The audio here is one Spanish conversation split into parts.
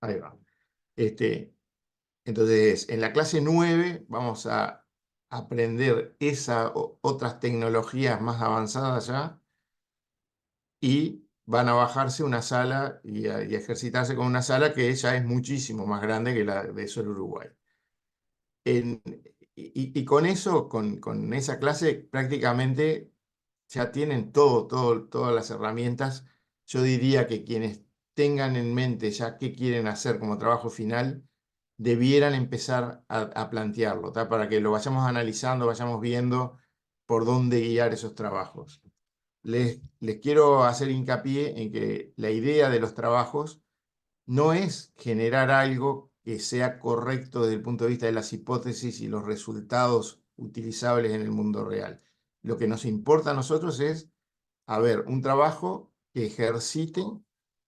Ahí va. Entonces, en la clase 9 vamos a aprender esas otras tecnologías más avanzadas ya y van a bajarse una sala y a ejercitarse con una sala que ya es muchísimo más grande que la de Sol Uruguay. En- y con eso, con esa clase, prácticamente ya tienen todas las herramientas. Yo diría que quienes tengan en mente ya qué quieren hacer como trabajo final, debieran empezar a plantearlo, ¿tá? Para que lo vayamos analizando, vayamos viendo por dónde guiar esos trabajos. Les quiero hacer hincapié en que la idea de los trabajos no es generar algo que sea correcto desde el punto de vista de las hipótesis y los resultados utilizables en el mundo real. Lo que nos importa a nosotros es, a ver, un trabajo que ejercite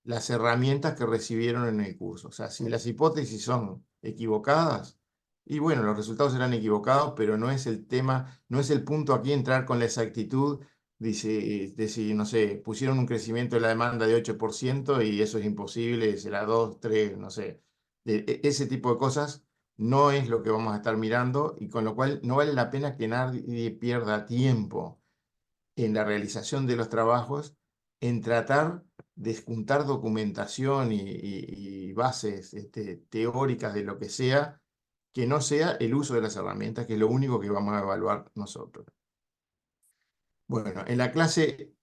las herramientas que recibieron en el curso. O sea, si las hipótesis son equivocadas, y bueno, los resultados serán equivocados, pero no es el tema, no es el punto aquí entrar con la exactitud de si, no sé, pusieron un crecimiento de la demanda de 8% y eso es imposible, será 2, 3, no sé. Ese tipo de cosas no es lo que vamos a estar mirando y con lo cual no vale la pena que nadie pierda tiempo en la realización de los trabajos, en tratar de juntar documentación y bases teóricas de lo que no sea el uso de las herramientas, que es lo único que vamos a evaluar nosotros. Bueno, en la clase,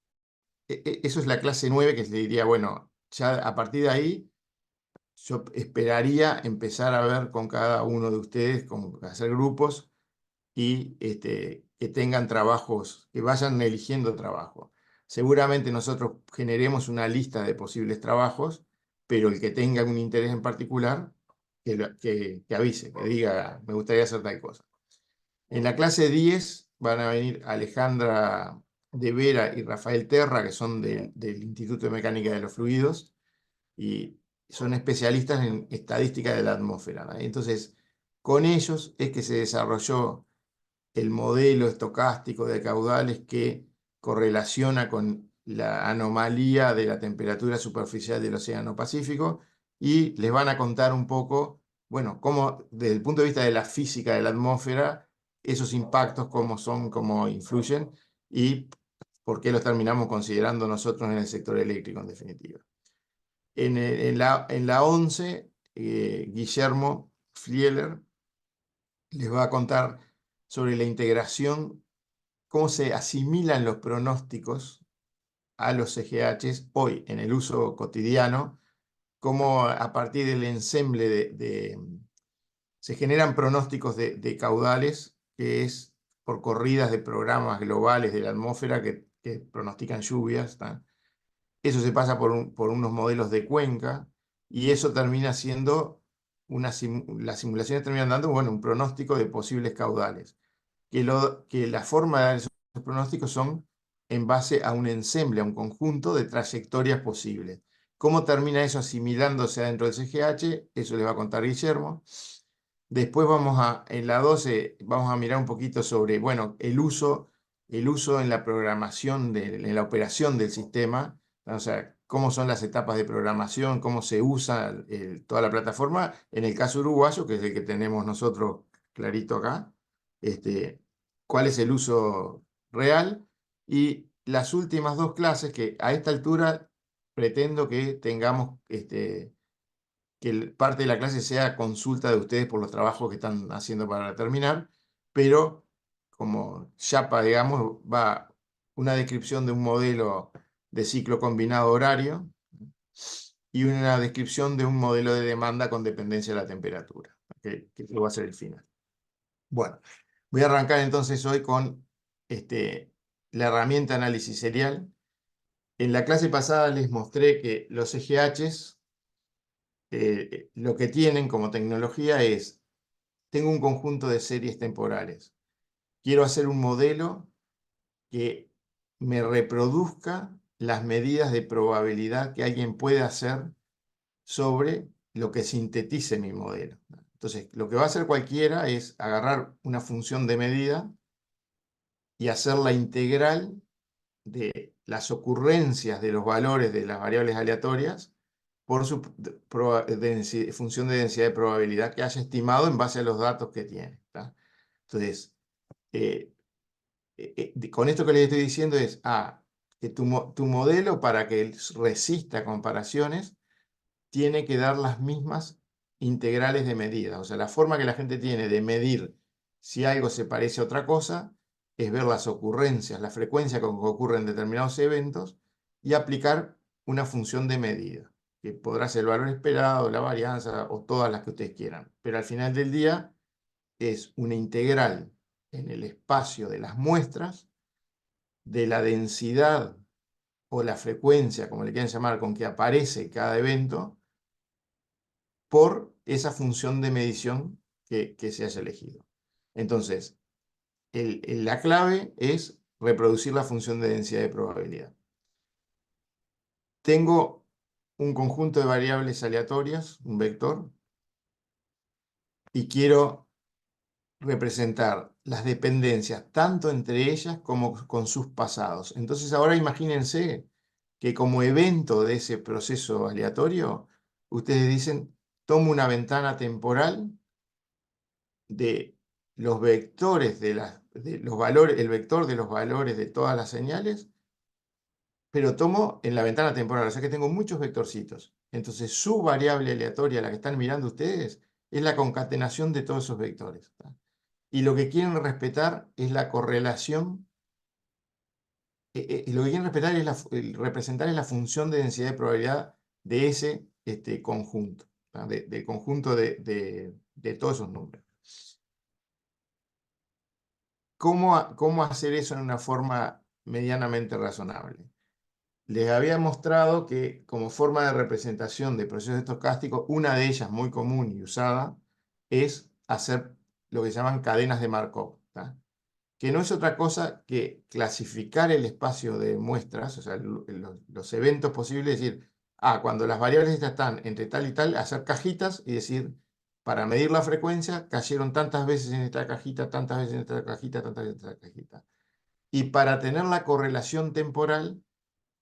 eso es la clase 9 que le diría, bueno, ya a partir de ahí yo esperaría empezar a ver con cada uno de ustedes, hacer grupos y que tengan trabajos, que vayan eligiendo trabajo. Seguramente nosotros generemos una lista de posibles trabajos, pero el que tenga un interés en particular, que avise, que diga, me gustaría hacer tal cosa. En la clase 10 van a venir Alejandra de Vera y Rafael Terra, que son del Instituto de Mecánica de los Fluidos, y son especialistas en estadística de la atmósfera, ¿no? Entonces, con ellos es que se desarrolló el modelo estocástico de caudales que correlaciona con la anomalía de la temperatura superficial del Océano Pacífico y les van a contar un poco, bueno, cómo desde el punto de vista de la física de la atmósfera, esos impactos, cómo son, cómo influyen y por qué los terminamos considerando nosotros en el sector eléctrico, en definitiva. En la 11, Guillermo Flieler les va a contar sobre la integración, cómo se asimilan los pronósticos a los CGHs hoy en el uso cotidiano, cómo a partir del ensemble se generan pronósticos de caudales, que es por corridas de programas globales de la atmósfera que pronostican lluvias, ¿tá? Eso se pasa por unos modelos de cuenca y eso termina siendo las simulaciones terminan dando, bueno, un pronóstico de posibles caudales. Que la forma de dar esos pronósticos son en base a un ensemble, a un conjunto de trayectorias posibles. ¿Cómo termina eso asimilándose adentro del CGH? Eso les va a contar Guillermo. Después en la 12 vamos a mirar un poquito sobre, bueno, el uso en la programación, en la operación del sistema, o sea, cómo son las etapas de programación, cómo se usa toda la plataforma. En el caso uruguayo, que es el que tenemos nosotros clarito acá, este, cuál es el uso real. Y las últimas dos clases que a esta altura pretendo que tengamos que parte de la clase sea consulta de ustedes por los trabajos que están haciendo para terminar, pero como chapa, digamos, va una descripción de un modelo de ciclo combinado horario y una descripción de un modelo de demanda con dependencia de la temperatura, que va a ser el final. Bueno, voy a arrancar entonces hoy con la herramienta análisis serial. En la clase pasada les mostré que los EGHs lo que tienen como tecnología es, tengo un conjunto de series temporales. Quiero hacer un modelo que me reproduzca las medidas de probabilidad que alguien puede hacer sobre lo que sintetice mi modelo. Entonces, lo que va a hacer cualquiera es agarrar una función de medida y hacer la integral de las ocurrencias de los valores de las variables aleatorias por su función de densidad de probabilidad que haya estimado en base a los datos que tiene. ¿Tá? Entonces, eh, con esto que les estoy diciendo es, que tu modelo para que resista comparaciones tiene que dar las mismas integrales de medida. O sea, la forma que la gente tiene de medir si algo se parece a otra cosa es ver las ocurrencias, la frecuencia con que ocurren determinados eventos y aplicar una función de medida, que podrá ser el valor esperado, la varianza o todas las que ustedes quieran. Pero al final del día es una integral en el espacio de las muestras de la densidad o la frecuencia, como le quieran llamar, con que aparece cada evento, por esa función de medición que se haya elegido. Entonces, la clave es reproducir la función de densidad de probabilidad. Tengo un conjunto de variables aleatorias, un vector, y quiero representar las dependencias tanto entre ellas como con sus pasados. Entonces ahora imagínense que como evento de ese proceso aleatorio, ustedes dicen, tomo una ventana temporal de los vectores de los valores, el vector de los valores de todas las señales, pero tomo en la ventana temporal, o sea que tengo muchos vectorcitos. Entonces su variable aleatoria, la que están mirando ustedes, es la concatenación de todos esos vectores. ¿Tá? Y lo que quieren respetar es la correlación, lo que quieren respetar es representar es la función de densidad de probabilidad de ese conjunto, ¿tá? Del conjunto de todos esos números. ¿Cómo hacer eso en una forma medianamente razonable? Les había mostrado que como forma de representación de procesos estocásticos, una de ellas muy común y usada es hacer lo que se llaman cadenas de Markov, ¿tá? Que no es otra cosa que clasificar el espacio de muestras, o sea, los eventos posibles, es decir, cuando las variables estas están entre tal y tal, hacer cajitas y decir, para medir la frecuencia, cayeron tantas veces en esta cajita, tantas veces en esta cajita, tantas veces en esta cajita. Y para tener la correlación temporal,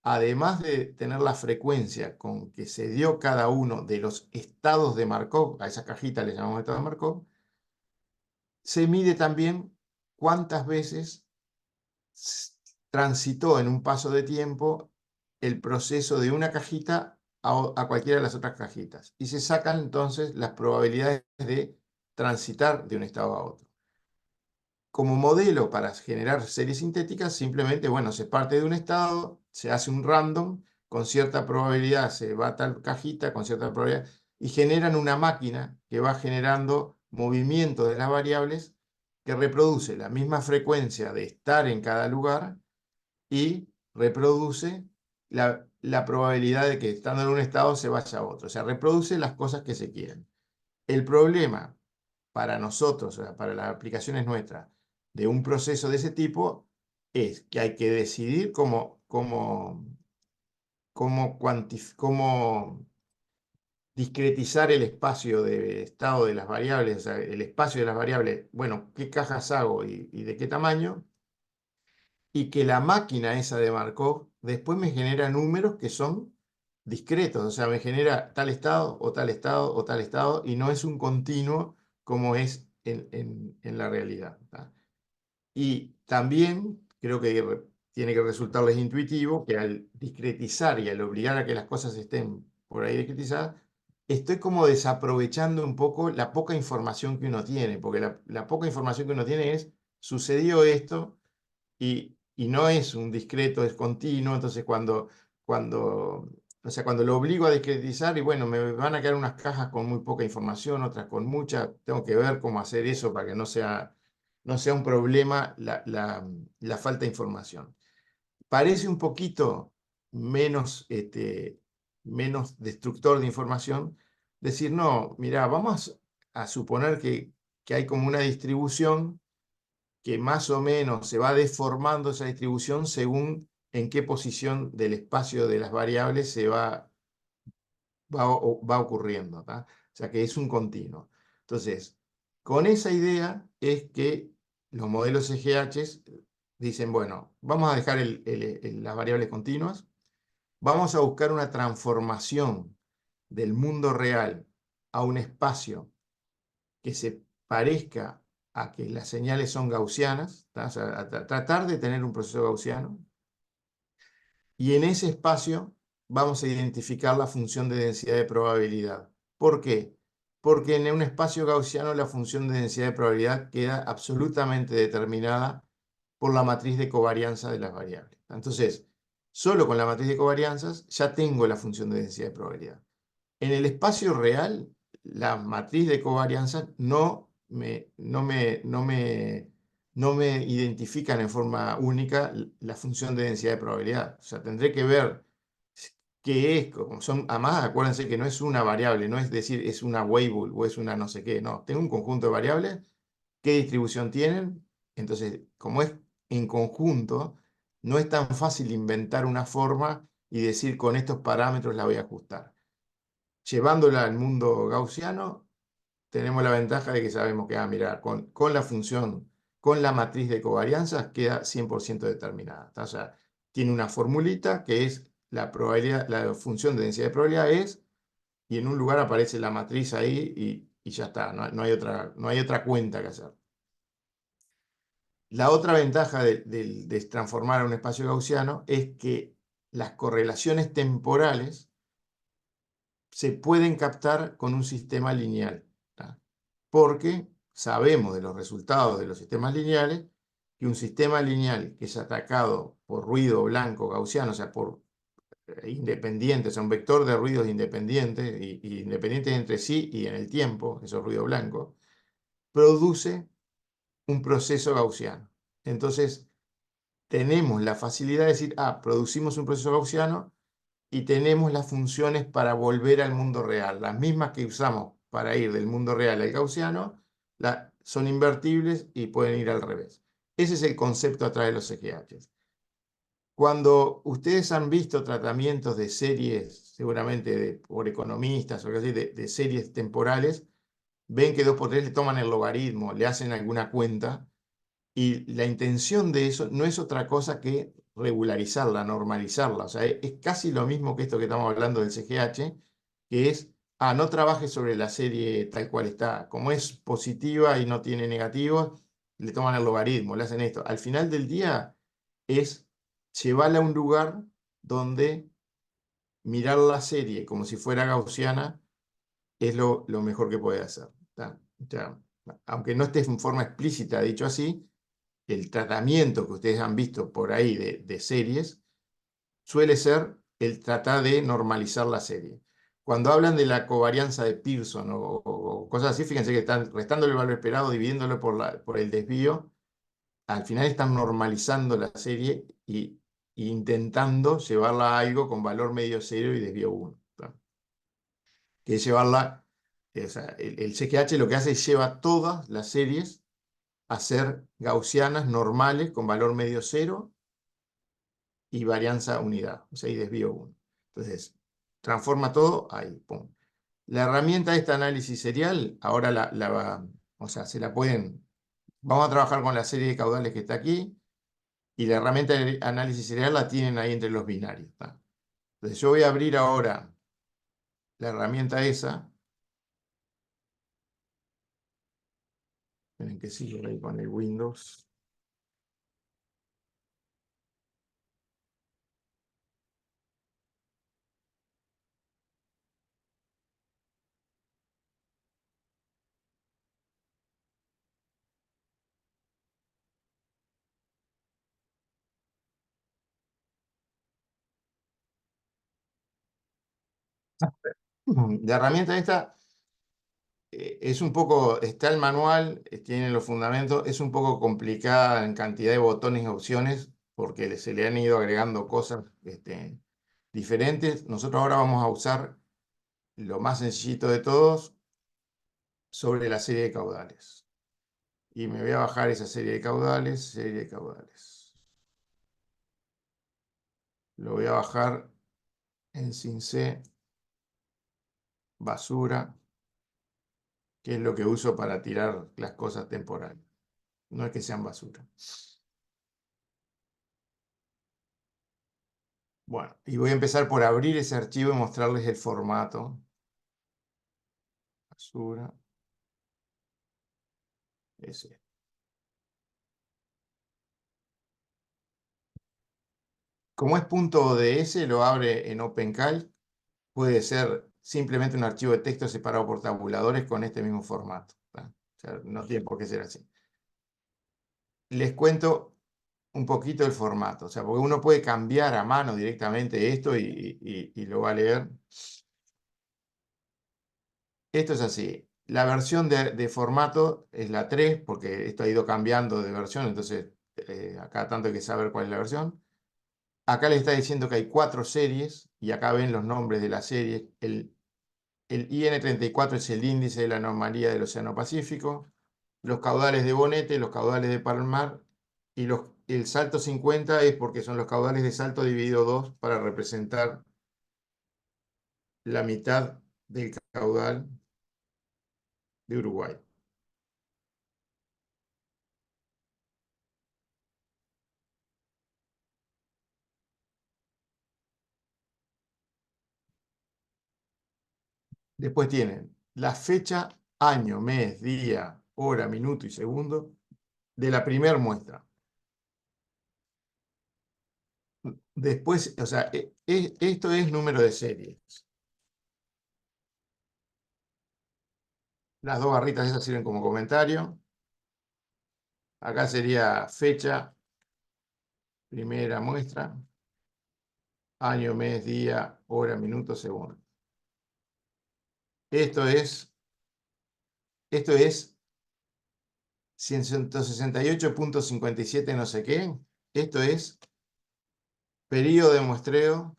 además de tener la frecuencia con que se dio cada uno de los estados de Markov, a esa cajita le llamamos estado de Markov, se mide también cuántas veces transitó en un paso de tiempo el proceso de una cajita a cualquiera de las otras cajitas. Y se sacan entonces las probabilidades de transitar de un estado a otro. Como modelo para generar series sintéticas, simplemente, bueno, se parte de un estado, se hace un random, con cierta probabilidad se va a tal cajita, con cierta probabilidad, y generan una máquina que va generando movimiento de las variables que reproduce la misma frecuencia de estar en cada lugar y reproduce la probabilidad de que estando en un estado se vaya a otro. O sea, reproduce las cosas que se quieren. El problema para nosotros, o sea, para las aplicaciones nuestras, de un proceso de ese tipo, es que hay que decidir cómo discretizar el espacio de estado de las variables, o sea, el espacio de las variables, bueno, qué cajas hago y de qué tamaño, y que la máquina esa de Markov después me genera números que son discretos, o sea, me genera tal estado o tal estado o tal estado, y no es un continuo como es en la realidad. ¿Tá? Y también creo que tiene que resultarles intuitivo que al discretizar y al obligar a que las cosas estén por ahí discretizadas, estoy como desaprovechando un poco la poca información que uno tiene, porque la poca información que uno tiene es, sucedió esto, y no es un discreto, es continuo. Entonces o sea, cuando lo obligo a discretizar, y bueno, me van a quedar unas cajas con muy poca información, otras con mucha, tengo que ver cómo hacer eso para que no sea un problema la falta de información. Parece un poquito menos destructor de información decir, no, mira, vamos a suponer que hay como una distribución que más o menos se va deformando esa distribución según en qué posición del espacio de las variables va ocurriendo. ¿Tá? O sea que es un continuo. Entonces, con esa idea es que los modelos EGH dicen, bueno, vamos a dejar las variables continuas, vamos a buscar una transformación del mundo real a un espacio que se parezca a que las señales son gaussianas, o sea, tratar de tener un proceso gaussiano, y en ese espacio vamos a identificar la función de densidad de probabilidad. ¿Por qué? Porque en un espacio gaussiano la función de densidad de probabilidad queda absolutamente determinada por la matriz de covarianza de las variables. Entonces, solo con la matriz de covarianzas ya tengo la función de densidad de probabilidad. En el espacio real, la matriz de covarianza no me identifican en forma única la función de densidad de probabilidad. O sea, tendré que ver qué es, como son, además acuérdense que no es una variable, no es decir es una variable o es una no sé qué, no, tengo un conjunto de variables, qué distribución tienen, entonces como es en conjunto, no es tan fácil inventar una forma y decir con estos parámetros la voy a ajustar. Llevándola al mundo gaussiano, tenemos la ventaja de que sabemos que, mira, con la función, con la matriz de covarianzas, queda 100% determinada. O sea, tiene una formulita que es la probabilidad, la función de densidad de probabilidad es, y en un lugar aparece la matriz ahí y ya está, no hay otra cuenta que hacer. La otra ventaja de transformar a un espacio gaussiano es que las correlaciones temporales se pueden captar con un sistema lineal, ¿tá? Porque sabemos de los resultados de los sistemas lineales que un sistema lineal que es atacado por ruido blanco gaussiano, o sea, por independientes, o sea, un vector de ruidos independientes y independientes entre sí y en el tiempo, esos ruidos blancos, produce un proceso gaussiano. Entonces, tenemos la facilidad de decir, producimos un proceso gaussiano y tenemos las funciones para volver al mundo real. Las mismas que usamos para ir del mundo real al gaussiano son invertibles y pueden ir al revés. Ese es el concepto a través de los EGH. Cuando ustedes han visto tratamientos de series, seguramente por economistas o algo así, de series temporales, ven que 2 por 3 le toman el logaritmo, le hacen alguna cuenta, y la intención de eso no es otra cosa que regularizarla, normalizarla. O sea, es casi lo mismo que esto que estamos hablando del CGH, que es, no trabajes sobre la serie tal cual está. Como es positiva y no tiene negativos, le toman el logaritmo, le hacen esto. Al final del día es llevarla a un lugar donde mirar la serie como si fuera gaussiana es lo mejor que puede hacer. ¿Tá? O sea, aunque no esté en forma explícita dicho así, el tratamiento que ustedes han visto por ahí de series suele ser el tratar de normalizar la serie. Cuando hablan de la covarianza de Pearson o cosas así, fíjense que están restándole el valor esperado, dividiéndolo por el desvío, al final están normalizando la serie y intentando llevarla a algo con valor medio cero y desvío 1. Que es llevarla, o sea, el CGH lo que hace es lleva todas las series a ser gaussianas normales con valor medio cero y varianza unidad, o sea, y desvío 1. Entonces, transforma todo ahí, pum. La herramienta de este análisis serial, ahora o sea, se la pueden, vamos a trabajar con la serie de caudales que está aquí, y la herramienta de análisis serial la tienen ahí entre los binarios, ¿tá? Entonces, yo voy a abrir ahora la herramienta esa, esperen que sigo ahí con el Windows. La herramienta esta es un poco, está el manual, tiene los fundamentos, es un poco complicada en cantidad de botones y opciones porque se le han ido agregando cosas diferentes. Nosotros ahora vamos a usar lo más sencillito de todos sobre la serie de caudales. Y me voy a bajar esa serie de caudales, serie de caudales. Lo voy a bajar en sin C, basura, que es lo que uso para tirar las cosas temporales. No es que sean basura. Bueno, y voy a empezar por abrir ese archivo y mostrarles el formato. basura, ese. Como es punto .ods, lo abre en OpenCalc. Puede ser simplemente un archivo de texto separado por tabuladores con este mismo formato. O sea, no tiene por qué ser así. Les cuento un poquito el formato, o sea, porque uno puede cambiar a mano directamente esto y lo va a leer. Esto es así. La versión de formato es la 3, porque esto ha ido cambiando de versión, entonces acá tanto hay que saber cuál es la versión. Acá le está diciendo que hay 4 series, y acá ven los nombres de las series. El IN34 es el índice de la anomalía del Océano Pacífico, los caudales de Bonete, los caudales de Palmar, y el salto 50 es porque son los caudales de salto dividido 2 para representar la mitad del caudal de Uruguay. Después tienen la fecha, año, mes, día, hora, minuto y segundo de la primera muestra. Después, o sea, esto es número de series. Las dos barritas esas sirven como comentario. Acá sería fecha, primera muestra, año, mes, día, hora, minuto, segundo. Esto es 168.57 no sé qué. Esto es periodo de muestreo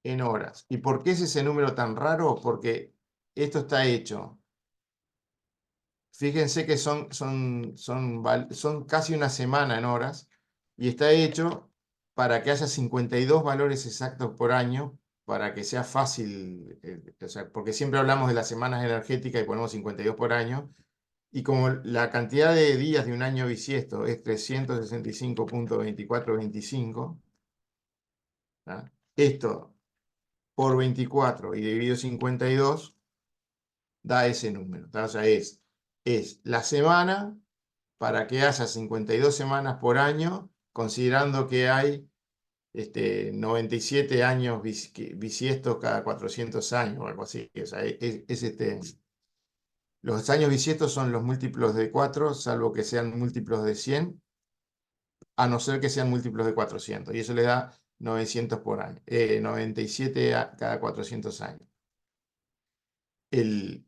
en horas. ¿Y por qué es ese número tan raro? Porque esto está hecho. Fíjense que son casi una semana en horas, y está hecho para que haya 52 valores exactos por año, para que sea fácil, o sea, porque siempre hablamos de las semanas energéticas y ponemos 52 por año, y como la cantidad de días de un año bisiesto es 365.2425, ¿tá? Esto por 24 y dividido 52 da ese número, ¿tá? O sea, es la semana para que haya 52 semanas por año, considerando que hay 97 años bisiestos cada 400 años o algo así. O sea, los años bisiestos son los múltiplos de 4, salvo que sean múltiplos de 100, a no ser que sean múltiplos de 400. Y eso le da 900 por año, 97 cada 400 años. El,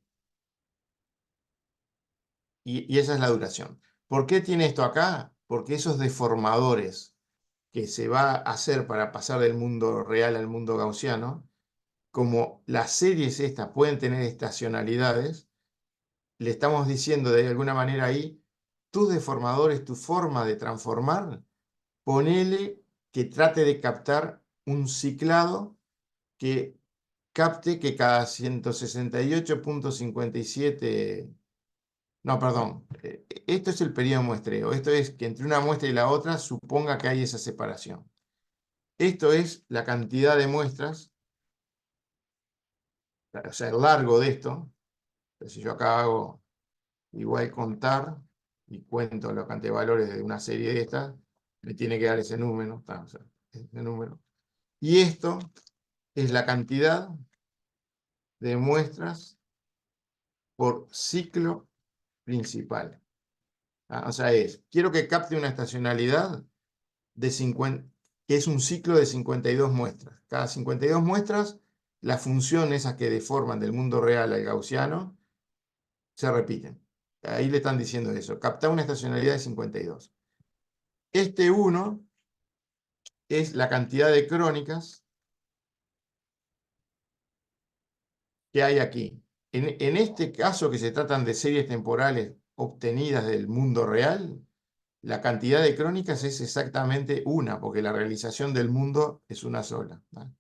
y esa es la duración. ¿Por qué tiene esto acá? Porque esos deformadores que se va a hacer para pasar del mundo real al mundo gaussiano, como las series estas pueden tener estacionalidades, le estamos diciendo de alguna manera ahí, tus deformadores, tu forma de transformar, ponele que trate de captar un ciclado que capte que cada 168.57. No, perdón. Esto es el periodo de muestreo. Esto es que entre una muestra y la otra suponga que hay esa separación. Esto es la cantidad de muestras, o sea, el largo de esto. Si yo acá hago igual contar y cuento la cantidad de valores de una serie de estas, me tiene que dar ese número. O sea, ese número. Y esto es la cantidad de muestras por ciclo principal. O sea, quiero que capte una estacionalidad de 50, que es un ciclo de 52 muestras. Cada 52 muestras, las funciones esas que deforman del mundo real al gaussiano se repiten. Ahí le están diciendo eso. Captar una estacionalidad de 52. Este 1 es la cantidad de crónicas que hay aquí. En este caso, que se tratan de series temporales obtenidas del mundo real, la cantidad de crónicas es exactamente una, porque la realización del mundo es una sola, ¿no?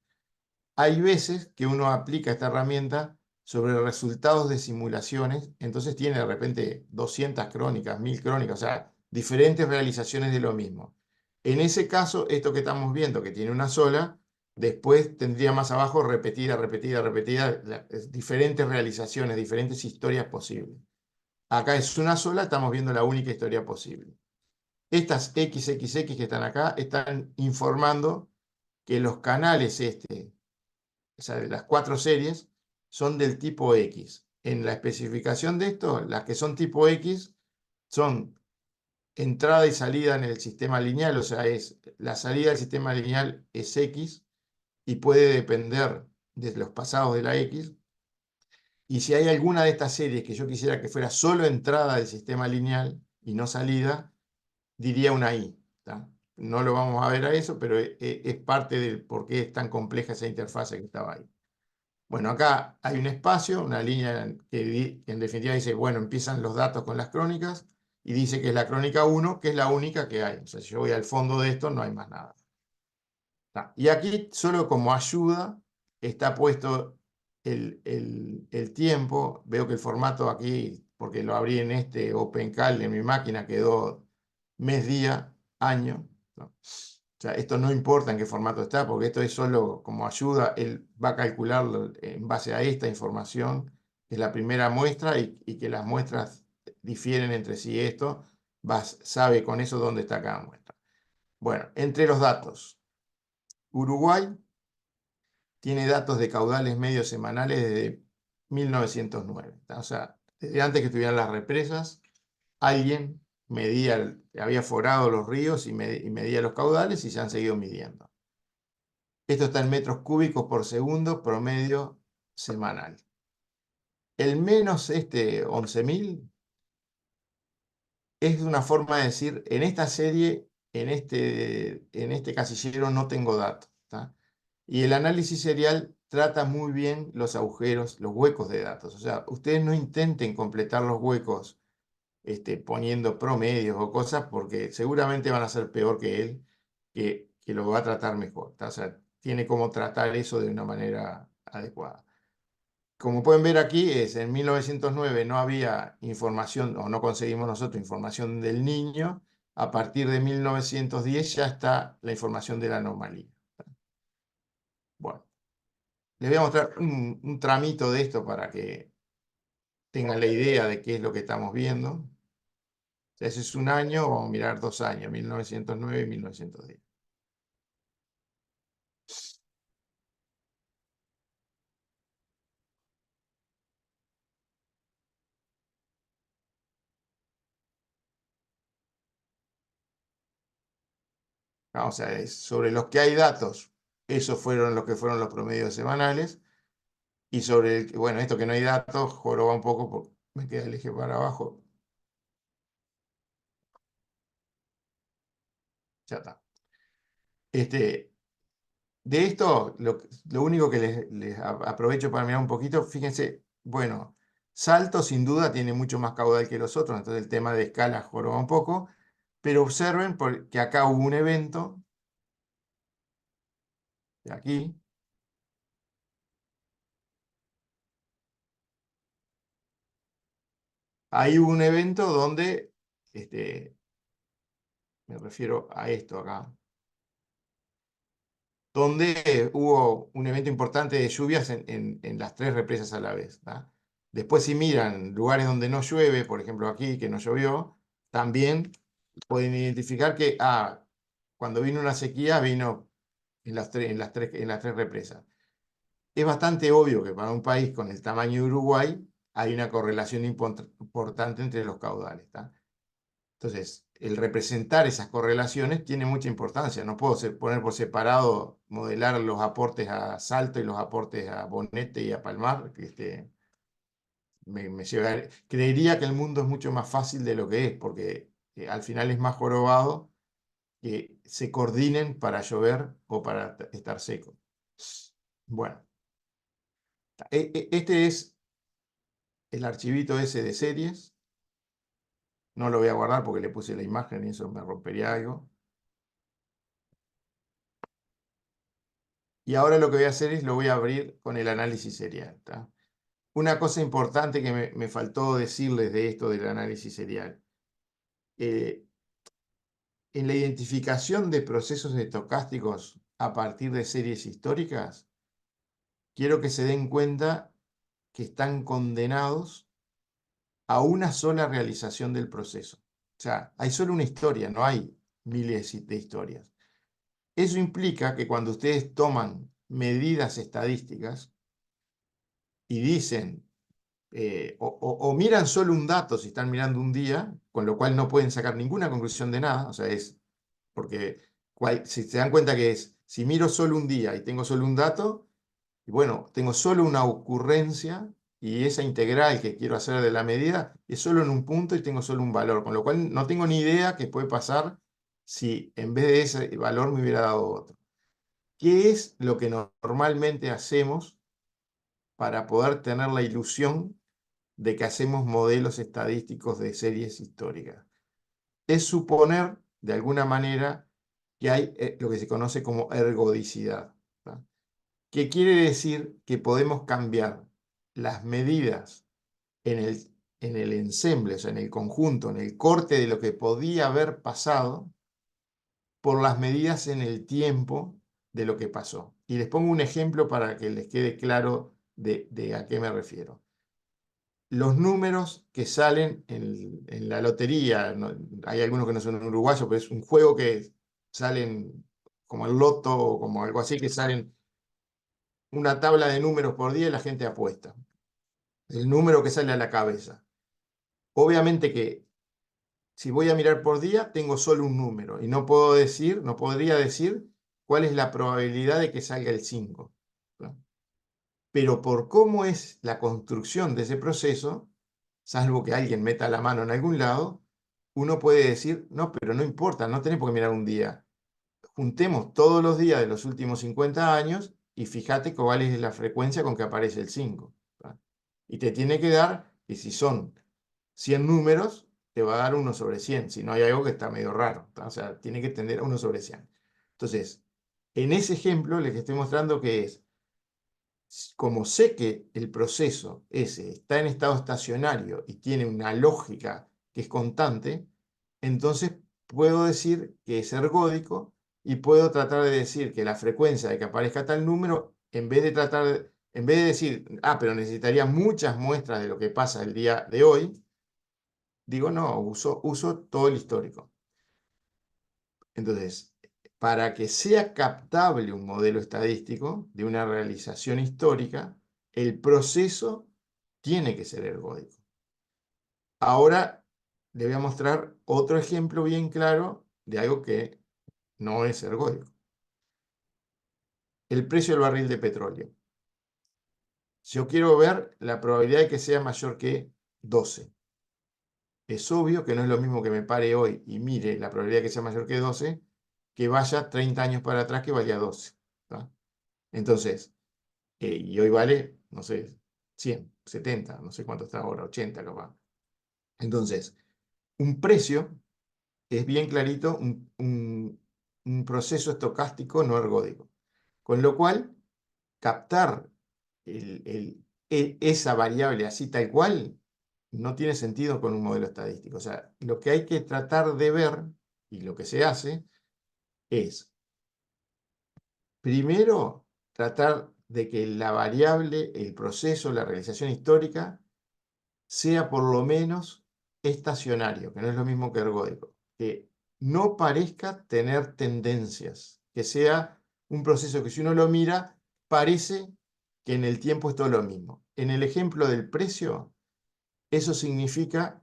Hay veces que uno aplica esta herramienta sobre resultados de simulaciones, entonces tiene de repente 200 crónicas, 1000 crónicas, o sea, diferentes realizaciones de lo mismo. En ese caso, esto que estamos viendo, que tiene una sola, Después tendría más abajo repetida, repetida, repetida, diferentes realizaciones, diferentes historias posibles. Acá es una sola, estamos viendo la única historia posible. Estas XXX que están acá están informando que los canales o sea, de las 4 series, son del tipo X. En la especificación de esto, las que son tipo X son entrada y salida en el sistema lineal, o sea, la salida del sistema lineal es X y puede depender de los pasados de la X. Y si hay alguna de estas series que yo quisiera que fuera solo entrada del sistema lineal y no salida, diría una Y. ¿Tá? No lo vamos a ver a eso, pero es parte del por qué es tan compleja esa interfase que estaba ahí. Bueno, acá hay un espacio, una línea que en definitiva dice, bueno, empiezan los datos con las crónicas y dice que es la crónica 1, que es la única que hay. O sea, si yo voy al fondo de esto, no hay más nada. Y aquí, solo como ayuda, está puesto el tiempo. Veo que el formato aquí, porque lo abrí en este OpenCal en mi máquina, quedó mes, día, año, ¿no? O sea, esto no importa en qué formato está, porque esto es solo como ayuda. Él va a calcularlo en base a esta información, que es la primera muestra, y que las muestras difieren entre sí. Esto sabe con eso dónde está cada muestra. Bueno, entre los datos, Uruguay tiene datos de caudales medios semanales desde 1909. O sea, desde antes que estuvieran las represas, alguien había forado los ríos y medía los caudales y se han seguido midiendo. Esto está en metros cúbicos por segundo promedio semanal. El menos 11.000 es una forma de decir, en esta serie, en este casillero no tengo datos. ¿Tá? Y el análisis serial trata muy bien los agujeros, los huecos de datos. O sea, ustedes no intenten completar los huecos poniendo promedios o cosas, porque seguramente van a ser peor que él, que lo va a tratar mejor. ¿Tá? O sea, tiene como tratar eso de una manera adecuada. Como pueden ver aquí, en 1909 no había información, o no conseguimos nosotros información del niño. A partir de 1910 ya está la información de la anomalía. Bueno, les voy a mostrar un tramito de esto para que tengan la idea de qué es lo que estamos viendo. O sea, ese es un año, vamos a mirar 2 años, 1909 y 1910. O sea, sobre los que hay datos, esos fueron los que fueron los promedios semanales. Y sobre bueno, esto que no hay datos, joroba un poco porque me queda el eje para abajo. Ya está. De esto, lo único que les aprovecho para mirar un poquito, fíjense, bueno, Salto sin duda tiene mucho más caudal que los otros, entonces el tema de escala joroba un poco, pero observen que acá hubo un evento, de aquí, ahí hubo un evento donde, me refiero a esto acá, donde hubo un evento importante de lluvias en las 3 represas a la vez. ¿Tá? Después, si miran lugares donde no llueve, por ejemplo aquí, que no llovió, también pueden identificar que cuando vino una sequía, vino en las tres represas. Es bastante obvio que para un país con el tamaño de Uruguay hay una correlación importante entre los caudales. ¿Tá? Entonces, el representar esas correlaciones tiene mucha importancia. No puedo poner por separado, modelar los aportes a Salto y los aportes a Bonete y a Palmar. Creería que el mundo es mucho más fácil de lo que es, porque al final es más jorobado que se coordinen para llover o para estar seco. Bueno, este es el archivito ese de series. No lo voy a guardar porque le puse la imagen y eso me rompería algo. Y ahora lo que voy a hacer es lo voy a abrir con el análisis serial. ¿Tá? Una cosa importante que me faltó decirles de esto del análisis serial. En la identificación de procesos estocásticos, a partir de series históricas, quiero que se den cuenta que están condenados a una sola realización del proceso. O sea, hay solo una historia, no hay miles de historias. Eso implica que cuando ustedes toman medidas estadísticas y dicen, o miran solo un dato si están mirando un día, con lo cual no pueden sacar ninguna conclusión de nada, o sea, es porque si se dan cuenta que es, si miro solo un día y tengo solo un dato, y bueno, tengo solo una ocurrencia y esa integral que quiero hacer de la medida es solo en un punto y tengo solo un valor, con lo cual no tengo ni idea qué puede pasar si en vez de ese valor me hubiera dado otro. ¿Qué es lo que normalmente hacemos para poder tener la ilusión de que hacemos modelos estadísticos de series históricas? Es suponer, de alguna manera, que hay lo que se conoce como ergodicidad, ¿tá? Que quiere decir que podemos cambiar las medidas en el ensemble, o sea, en el conjunto, en el corte de lo que podía haber pasado, por las medidas en el tiempo de lo que pasó. Y les pongo un ejemplo para que les quede claro de a qué me refiero. Los números que salen en la lotería, hay algunos que no son uruguayos, pero es un juego que salen como el loto o como algo así, que salen una tabla de números por día y la gente apuesta. El número que sale a la cabeza. Obviamente que si voy a mirar por día, tengo solo un número y no puedo decir, no podría decir cuál es la probabilidad de que salga el 5, ¿no? Pero por cómo es la construcción de ese proceso, salvo que alguien meta la mano en algún lado, uno puede decir, no, pero no importa, no tenés por qué mirar un día. Juntemos todos los días de los últimos 50 años y fíjate cuál es la frecuencia con que aparece el 5, ¿tá? Y te tiene que dar, y si son 100 números, te va a dar 1/100, si no hay algo que está medio raro, ¿tá? O sea, tiene que tender a 1/100. Entonces, en ese ejemplo les estoy mostrando que es, como sé que el proceso ese está en estado estacionario y tiene una lógica que es constante, entonces puedo decir que es ergódico y puedo tratar de decir que la frecuencia de que aparezca tal número, en vez de decir, pero necesitaría muchas muestras de lo que pasa el día de hoy, digo, no, uso todo el histórico. Entonces, para que sea captable un modelo estadístico de una realización histórica, el proceso tiene que ser ergódico. Ahora le voy a mostrar otro ejemplo bien claro de algo que no es ergódico. El precio del barril de petróleo. Yo quiero ver la probabilidad de que sea mayor que 12. Es obvio que no es lo mismo que me pare hoy y mire la probabilidad de que sea mayor que 12, que vaya 30 años para atrás que valía 12, ¿tá? Entonces, y hoy vale, no sé, 100, 70, no sé cuánto está ahora, 80 capaz. Entonces, un precio es bien clarito un proceso estocástico no ergódico. Con lo cual, captar esa variable así tal cual no tiene sentido con un modelo estadístico. O sea, lo que hay que tratar de ver, y lo que se hace, es primero tratar de que la variable, el proceso, la realización histórica, sea por lo menos estacionario, que no es lo mismo que ergódico, que no parezca tener tendencias, que sea un proceso que si uno lo mira, parece que en el tiempo es todo lo mismo. En el ejemplo del precio, eso significa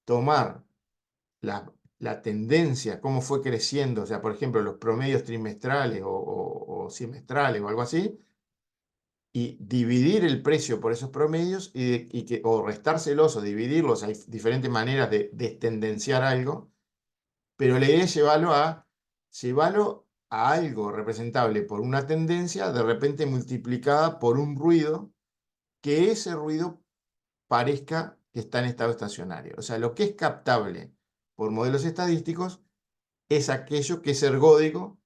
tomar la tendencia, cómo fue creciendo, o sea, por ejemplo, los promedios trimestrales o semestrales o algo así, y dividir el precio por esos promedios o restárselos o dividirlos. Hay diferentes maneras de destendenciar algo, pero la idea es llevarlo a algo representable por una tendencia, de repente multiplicada por un ruido, que ese ruido parezca que está en estado estacionario. O sea, lo que es captable por modelos estadísticos es aquello que es ergódico,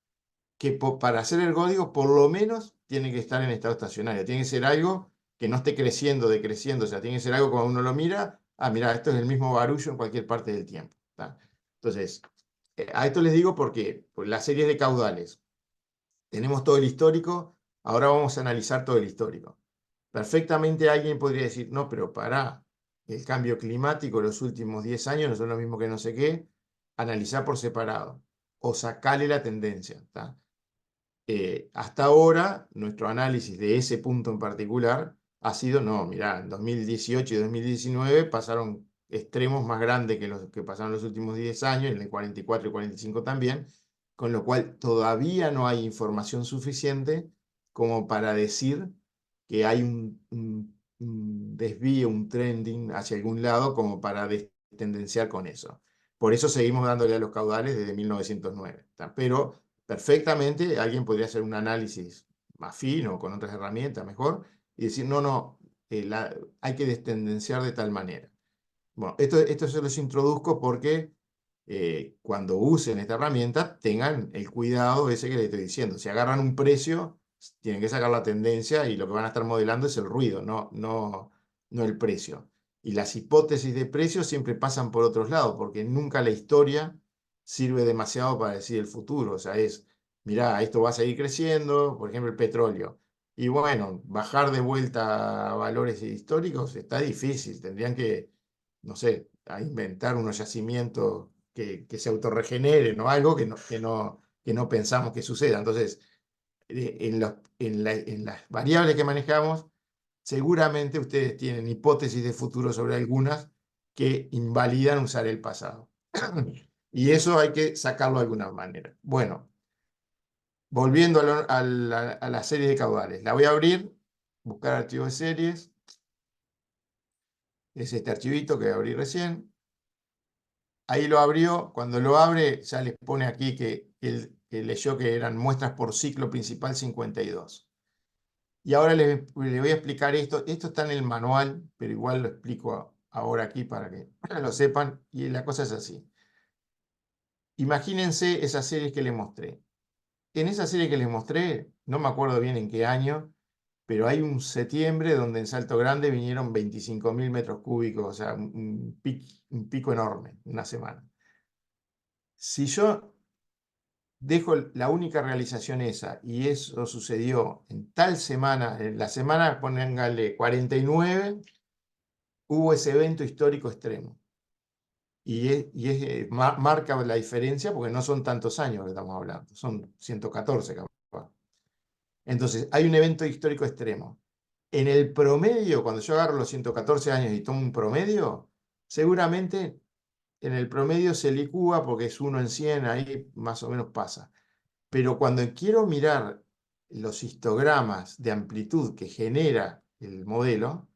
que para ser ergódico por lo menos tiene que estar en estado estacionario, tiene que ser algo que no esté creciendo, decreciendo, o sea, tiene que ser algo cuando uno lo mira, mira, esto es el mismo barullo en cualquier parte del tiempo, ¿tá? Entonces, a esto les digo porque las series de caudales tenemos todo el histórico, ahora vamos a analizar todo el histórico. Perfectamente alguien podría decir, no, pero pará, el cambio climático en los últimos 10 años no son lo mismo que no sé qué, analizar por separado o sacarle la tendencia. Hasta ahora, nuestro análisis de ese punto en particular ha sido, no, mirá, en 2018 y 2019 pasaron extremos más grandes que los que pasaron los últimos 10 años, en el 44 y 45 también, con lo cual todavía no hay información suficiente como para decir que hay un desvío, un trending hacia algún lado como para tendenciar con eso. Por eso seguimos dándole a los caudales desde 1909. Pero perfectamente alguien podría hacer un análisis más fino, con otras herramientas mejor, y decir, no, no, hay que destendenciar de tal manera. Bueno, esto se los introduzco porque cuando usen esta herramienta tengan el cuidado ese que les estoy diciendo. Si agarran un precio, tienen que sacar la tendencia y lo que van a estar modelando es el ruido, no el precio. Y las hipótesis de precio siempre pasan por otros lados, porque nunca la historia sirve demasiado para decir el futuro. O sea, mirá, esto va a seguir creciendo, por ejemplo, el petróleo. Y bueno, bajar de vuelta a valores históricos está difícil. Tendrían que, no sé, a inventar unos yacimientos que se autorregeneren o algo que no pensamos que suceda. Entonces, en las variables que manejamos, seguramente ustedes tienen hipótesis de futuro sobre algunas que invalidan usar el pasado. Y eso hay que sacarlo de alguna manera. Bueno, volviendo a la serie de caudales. La voy a abrir, buscar archivo de series. Es este archivito que abrí recién. Ahí lo abrió. Cuando lo abre, ya les pone aquí que él leyó que eran muestras por ciclo principal 52. Y ahora les voy a explicar esto. Esto está en el manual, pero igual lo explico ahora aquí para que lo sepan. Y la cosa es así. Imagínense esas series que les mostré. En esa serie que les mostré, no me acuerdo bien en qué año, pero hay un septiembre donde en Salto Grande vinieron 25.000 metros cúbicos, o sea, un pico enorme, una semana. Si yo dejo la única realización esa y eso sucedió en tal semana, en la semana, pónganle 49, hubo ese evento histórico extremo. Marca la diferencia porque no son tantos años que estamos hablando, son 114 capaz. Entonces, hay un evento histórico extremo. En el promedio, cuando yo agarro los 114 años y tomo un promedio, seguramente en el promedio se licúa porque es 1 en 100, ahí más o menos pasa. Pero cuando quiero mirar los histogramas de amplitud que genera el modelo,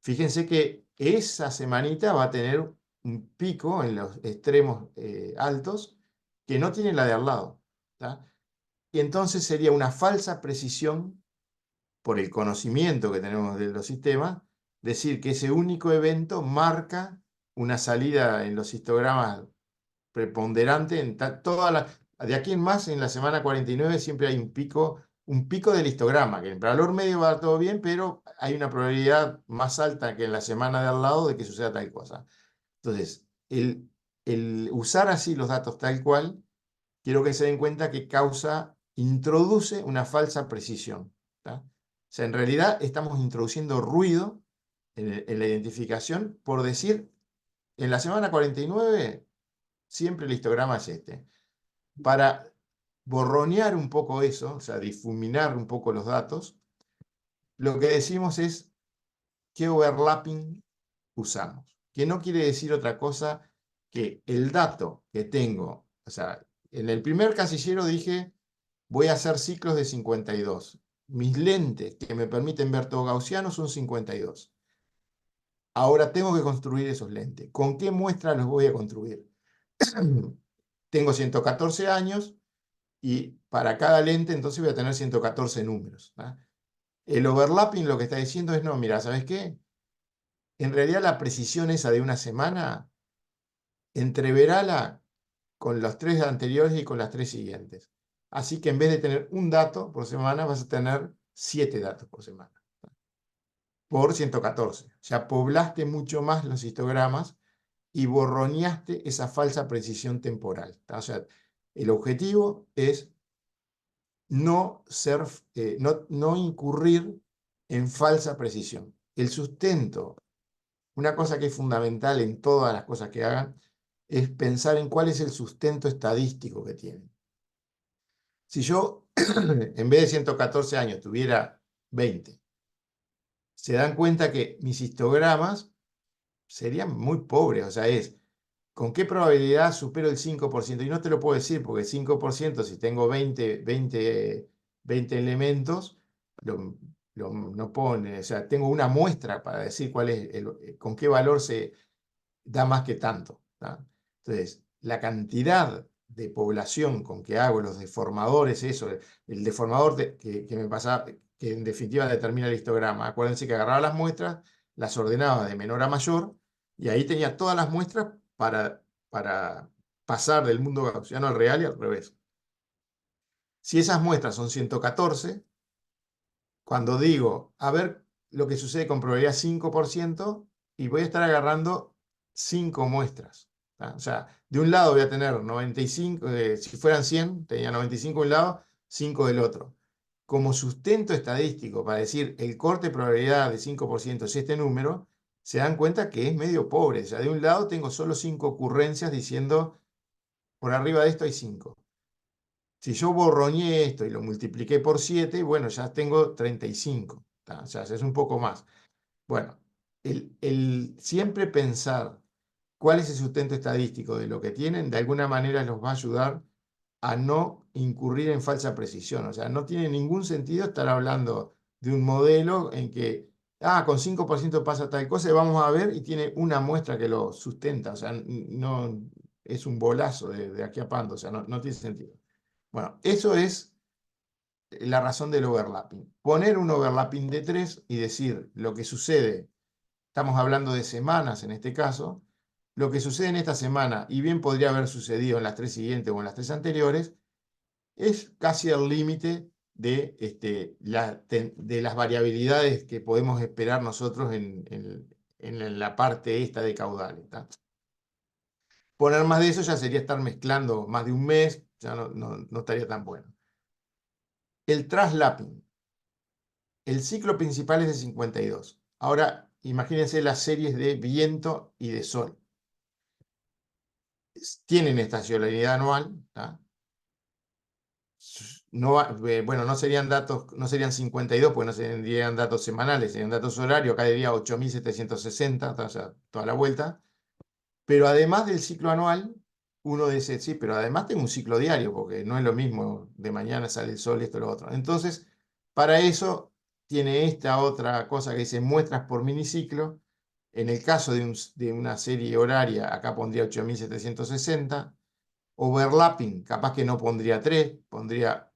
fíjense que esa semanita va a tener un pico en los extremos altos que no tiene la de al lado. ¿Tá? Y entonces sería una falsa precisión por el conocimiento que tenemos de los sistemas, decir que ese único evento marca una salida en los histogramas preponderante en de aquí en más, en la semana 49 siempre hay un pico del histograma, que en valor medio va todo bien, pero hay una probabilidad más alta que en la semana de al lado de que suceda tal cosa. Entonces, el usar así los datos tal cual, quiero que se den cuenta que introduce una falsa precisión. ¿Tá? O sea, en realidad estamos introduciendo ruido en la identificación por decir, en la semana 49 siempre el histograma es este. Para borronear un poco eso, o sea, difuminar un poco los datos, lo que decimos es qué overlapping usamos, que no quiere decir otra cosa que el dato que tengo, o sea, en el primer casillero dije, voy a hacer ciclos de 52. Mis lentes que me permiten ver todo gaussiano son 52. Ahora tengo que construir esos lentes. ¿Con qué muestra los voy a construir? Tengo 114 años y para cada lente entonces voy a tener 114 números. ¿Tá? El overlapping lo que está diciendo es, no, mira, ¿sabes qué? En realidad la precisión esa de una semana, entreverala con los 3 anteriores y con las 3 siguientes. Así que en vez de tener un dato por semana, vas a tener 7 datos por semana. Por 114. Ya poblaste mucho más los histogramas y borroneaste esa falsa precisión temporal. ¿Tá? O sea, el objetivo es no incurrir en falsa precisión. El sustento, una cosa que es fundamental en todas las cosas que hagan, es pensar en cuál es el sustento estadístico que tienen. Si yo, en vez de 114 años, tuviera 20, se dan cuenta que mis histogramas serían muy pobres. O sea, ¿con qué probabilidad supero el 5%? Y no te lo puedo decir, porque el 5%, si tengo 20 elementos, no pone, o sea, tengo una muestra para decir con qué valor se da más que tanto, ¿tá? Entonces, la cantidad de población con que hago los deformadores, eso, el deformador que me pasa, que en definitiva determina el histograma. Acuérdense que agarraba las muestras, las ordenaba de menor a mayor, y ahí tenía todas las muestras para pasar del mundo gaussiano al real y al revés. Si esas muestras son 114, cuando digo, a ver lo que sucede con probabilidad 5%, y voy a estar agarrando 5 muestras. ¿Tá? O sea, de un lado voy a tener 95, si fueran 100, tenía 95 de un lado, 5 del otro. Como sustento estadístico para decir el corte de probabilidad de 5% es este número, se dan cuenta que es medio pobre. O sea, de un lado tengo solo 5 ocurrencias diciendo, por arriba de esto hay 5. Si yo borroñé esto y lo multipliqué por 7, bueno, ya tengo 35. ¿Tá? O sea, es un poco más. Bueno, el siempre pensar cuál es el sustento estadístico de lo que tienen, de alguna manera los va a ayudar a no incurrir en falsa precisión. O sea, no tiene ningún sentido estar hablando de un modelo en que, con 5% pasa tal cosa y vamos a ver y tiene una muestra que lo sustenta. O sea, no es un bolazo de aquí a Pando. O sea, no tiene sentido. Bueno, eso es la razón del overlapping. Poner un overlapping de 3 y decir lo que sucede, estamos hablando de semanas en este caso, lo que sucede en esta semana, y bien podría haber sucedido en las 3 siguientes o en las 3 anteriores, es casi el límite de las variabilidades que podemos esperar nosotros en la parte esta de caudales. ¿Tá? Poner más de eso ya sería estar mezclando más de un mes, ya no estaría tan bueno. El traslapping. El ciclo principal es de 52. Ahora, imagínense las series de viento y de sol. Tienen estacionalidad anual. ¿Tá? Bueno, no serían datos, no serían 52, porque no serían datos semanales, serían datos horarios, cada día 8.760, o sea, toda la vuelta. Pero además del ciclo anual, uno dice, sí, pero además tengo un ciclo diario, porque no es lo mismo, de mañana sale el sol, esto y lo otro. Entonces, para eso tiene esta otra cosa que dice muestras por miniciclo. En el caso de una serie horaria, acá pondría 8.760. Overlapping, capaz que no pondría 3, pondría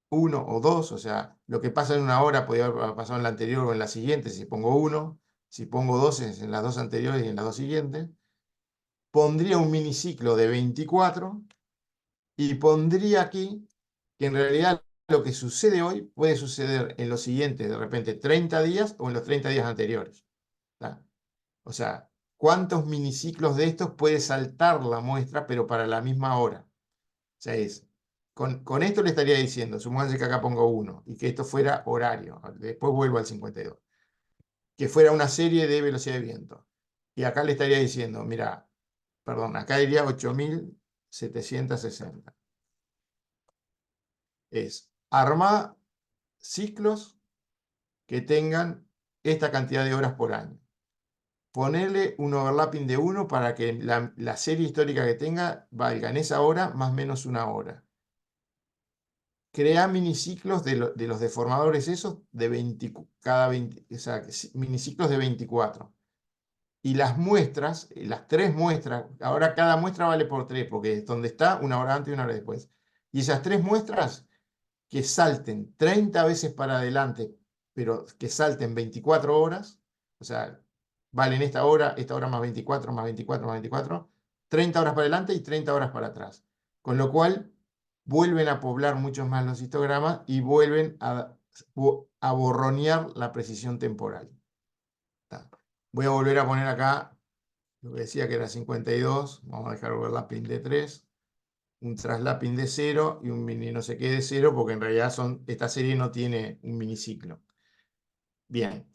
1 o 2, o sea, lo que pasa en una hora podría haber pasado en la anterior o en la siguiente, si pongo 1, si pongo 2 es en las 2 anteriores y en las 2 siguientes. Pondría un miniciclo de 24 y pondría aquí que en realidad lo que sucede hoy puede suceder en los siguientes, de repente, 30 días o en los 30 días anteriores. ¿Tá? O sea, ¿cuántos miniciclos de estos puede saltar la muestra, pero para la misma hora? O sea, con esto le estaría diciendo, supónganse que acá pongo 1 y que esto fuera horario, después vuelvo al 52, que fuera una serie de velocidad de viento. Y acá le estaría diciendo, mira, perdón, acá diría 8.760. Es armar ciclos que tengan esta cantidad de horas por año. Ponerle un overlapping de 1 para que la serie histórica que tenga valga en esa hora más o menos una hora. Crea miniciclos de los deformadores esos de 20, o sea, miniciclos de 24. Y las muestras, las 3 muestras, ahora cada muestra vale por 3, porque es donde está una hora antes y una hora después. Y esas 3 muestras que salten 30 veces para adelante, pero que salten 24 horas, o sea, valen esta hora más 24, más 24, más 24, 30 horas para adelante y 30 horas para atrás. Con lo cual, vuelven a poblar muchos más los histogramas y vuelven a borronear la precisión temporal. Tá. Voy a volver a poner acá lo que decía que era 52, vamos a dejar overlapping de 3, un traslapping de 0 y un mini no sé qué de 0, porque en realidad esta serie no tiene un miniciclo. Bien.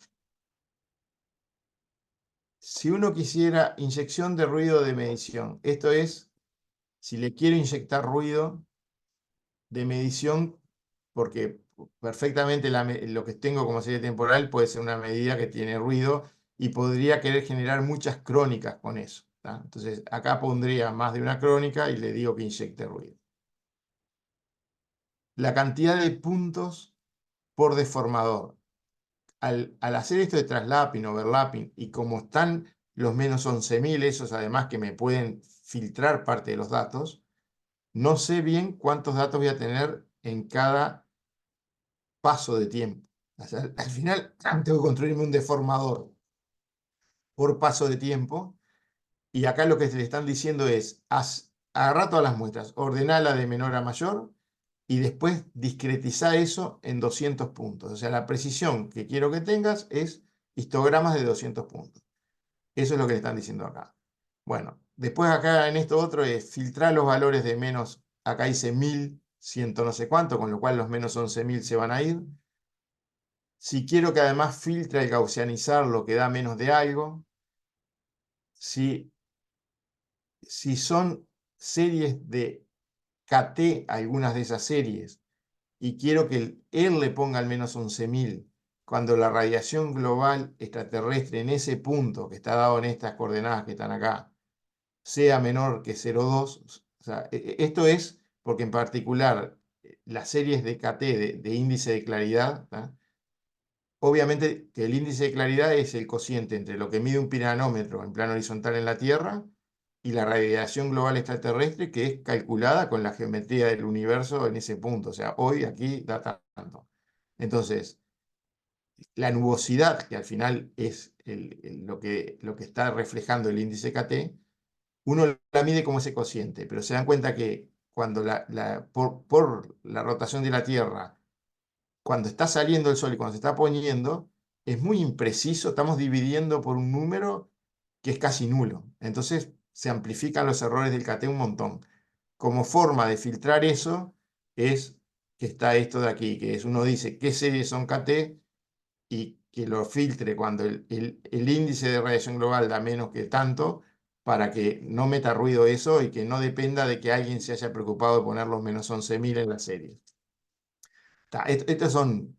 Si uno quisiera inyección de ruido de medición, esto es, si le quiero inyectar ruido de medición, porque perfectamente lo que tengo como serie temporal puede ser una medida que tiene ruido y podría querer generar muchas crónicas con eso. ¿Tá? Entonces acá pondría más de una crónica y le digo que inyecte ruido. La cantidad de puntos por deformador. Al hacer esto de traslapping, overlapping, y como están los menos 11.000, esos además que me pueden filtrar parte de los datos, no sé bien cuántos datos voy a tener en cada paso de tiempo. O sea, al final tengo que construirme un deformador por paso de tiempo, y acá lo que le están diciendo es, agarrá todas las muestras, ordenala de menor a mayor, y después discretizá eso en 200 puntos. O sea, la precisión que quiero que tengas es histogramas de 200 puntos. Eso es lo que le están diciendo acá. Bueno, después acá en esto otro es filtrar los valores de menos, acá dice 1.100 no sé cuánto, con lo cual los menos 11.000 se van a ir. Si quiero que además filtre el gaussianizar lo que da menos de algo, si son series de KT, algunas de esas series, y quiero que él le ponga al menos 11.000, cuando la radiación global extraterrestre en ese punto que está dado en estas coordenadas que están acá, sea menor que 0,2. O sea, esto es porque en particular las series de KT, de índice de claridad, ¿tá? Obviamente que el índice de claridad es el cociente entre lo que mide un piranómetro en plano horizontal en la Tierra y la radiación global extraterrestre, que es calculada con la geometría del universo en ese punto. O sea, hoy aquí da tanto. Entonces, la nubosidad, que al final es lo que está reflejando el índice KT, uno la mide como ese cociente, pero se dan cuenta que cuando por la rotación de la Tierra, cuando está saliendo el Sol y cuando se está poniendo, es muy impreciso, estamos dividiendo por un número que es casi nulo. Entonces se amplifican los errores del KT un montón. Como forma de filtrar eso es que está esto de aquí, que es uno dice qué series son KT y que lo filtre cuando el índice de radiación global da menos que tanto, para que no meta ruido eso y que no dependa de que alguien se haya preocupado de poner los menos 11.000 en la serie. Estas son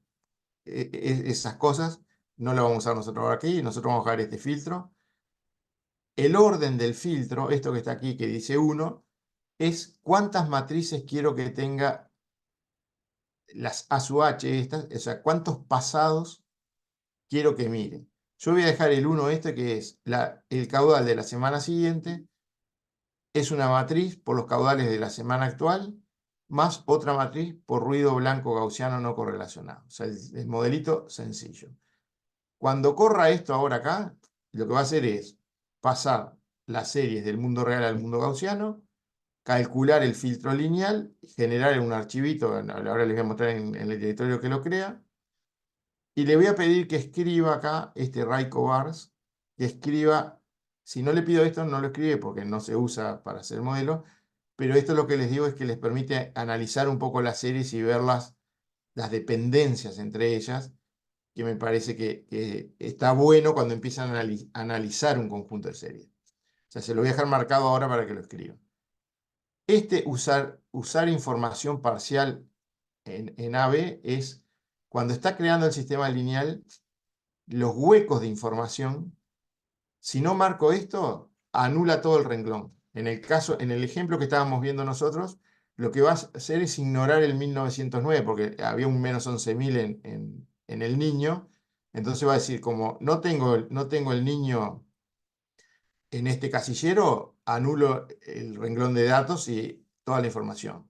esas cosas, no las vamos a usar nosotros ahora aquí, nosotros vamos a dejar este filtro. El orden del filtro, esto que está aquí que dice 1, es cuántas matrices quiero que tenga las A sub H estas, o sea, cuántos pasados quiero que mire. Yo voy a dejar el 1 este, que es el caudal de la semana siguiente, es una matriz por los caudales de la semana actual, más otra matriz por ruido blanco gaussiano no correlacionado. O sea, el modelito sencillo. Cuando corra esto ahora acá, lo que va a hacer es pasar las series del mundo real al mundo gaussiano, calcular el filtro lineal, generar un archivito, ahora les voy a mostrar en el directorio que lo crea, y le voy a pedir que escriba acá, Raiko Bars, que escriba, si no le pido esto, no lo escribe porque no se usa para hacer modelo, pero esto lo que les digo es que les permite analizar un poco las series y ver las dependencias entre ellas, que me parece que está bueno cuando empiezan a analizar un conjunto de series. O sea, se lo voy a dejar marcado ahora para que lo escriba. Usar información parcial en AB es cuando está creando el sistema lineal, los huecos de información, si no marco esto, anula todo el renglón. En el ejemplo que estábamos viendo nosotros, lo que va a hacer es ignorar el 1909, porque había un menos 11.000 en el niño. Entonces va a decir, como no tengo el niño en este casillero, anulo el renglón de datos y toda la información.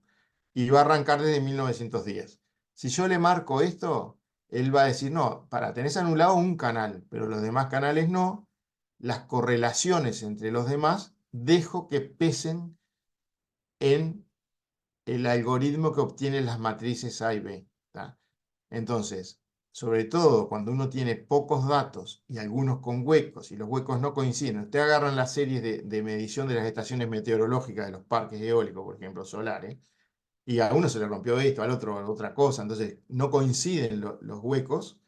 Y va a arrancar desde 1910. Si yo le marco esto, él va a decir, no, tenés anulado un canal, pero los demás canales no. Las correlaciones entre los demás dejo que pesen en el algoritmo que obtiene las matrices A y B. ¿Tá? Entonces, sobre todo cuando uno tiene pocos datos y algunos con huecos y los huecos no coinciden. Usted agarran las series de medición de las estaciones meteorológicas de los parques eólicos, por ejemplo, solares, y a uno se le rompió esto, al otro otra cosa, entonces no coinciden los huecos,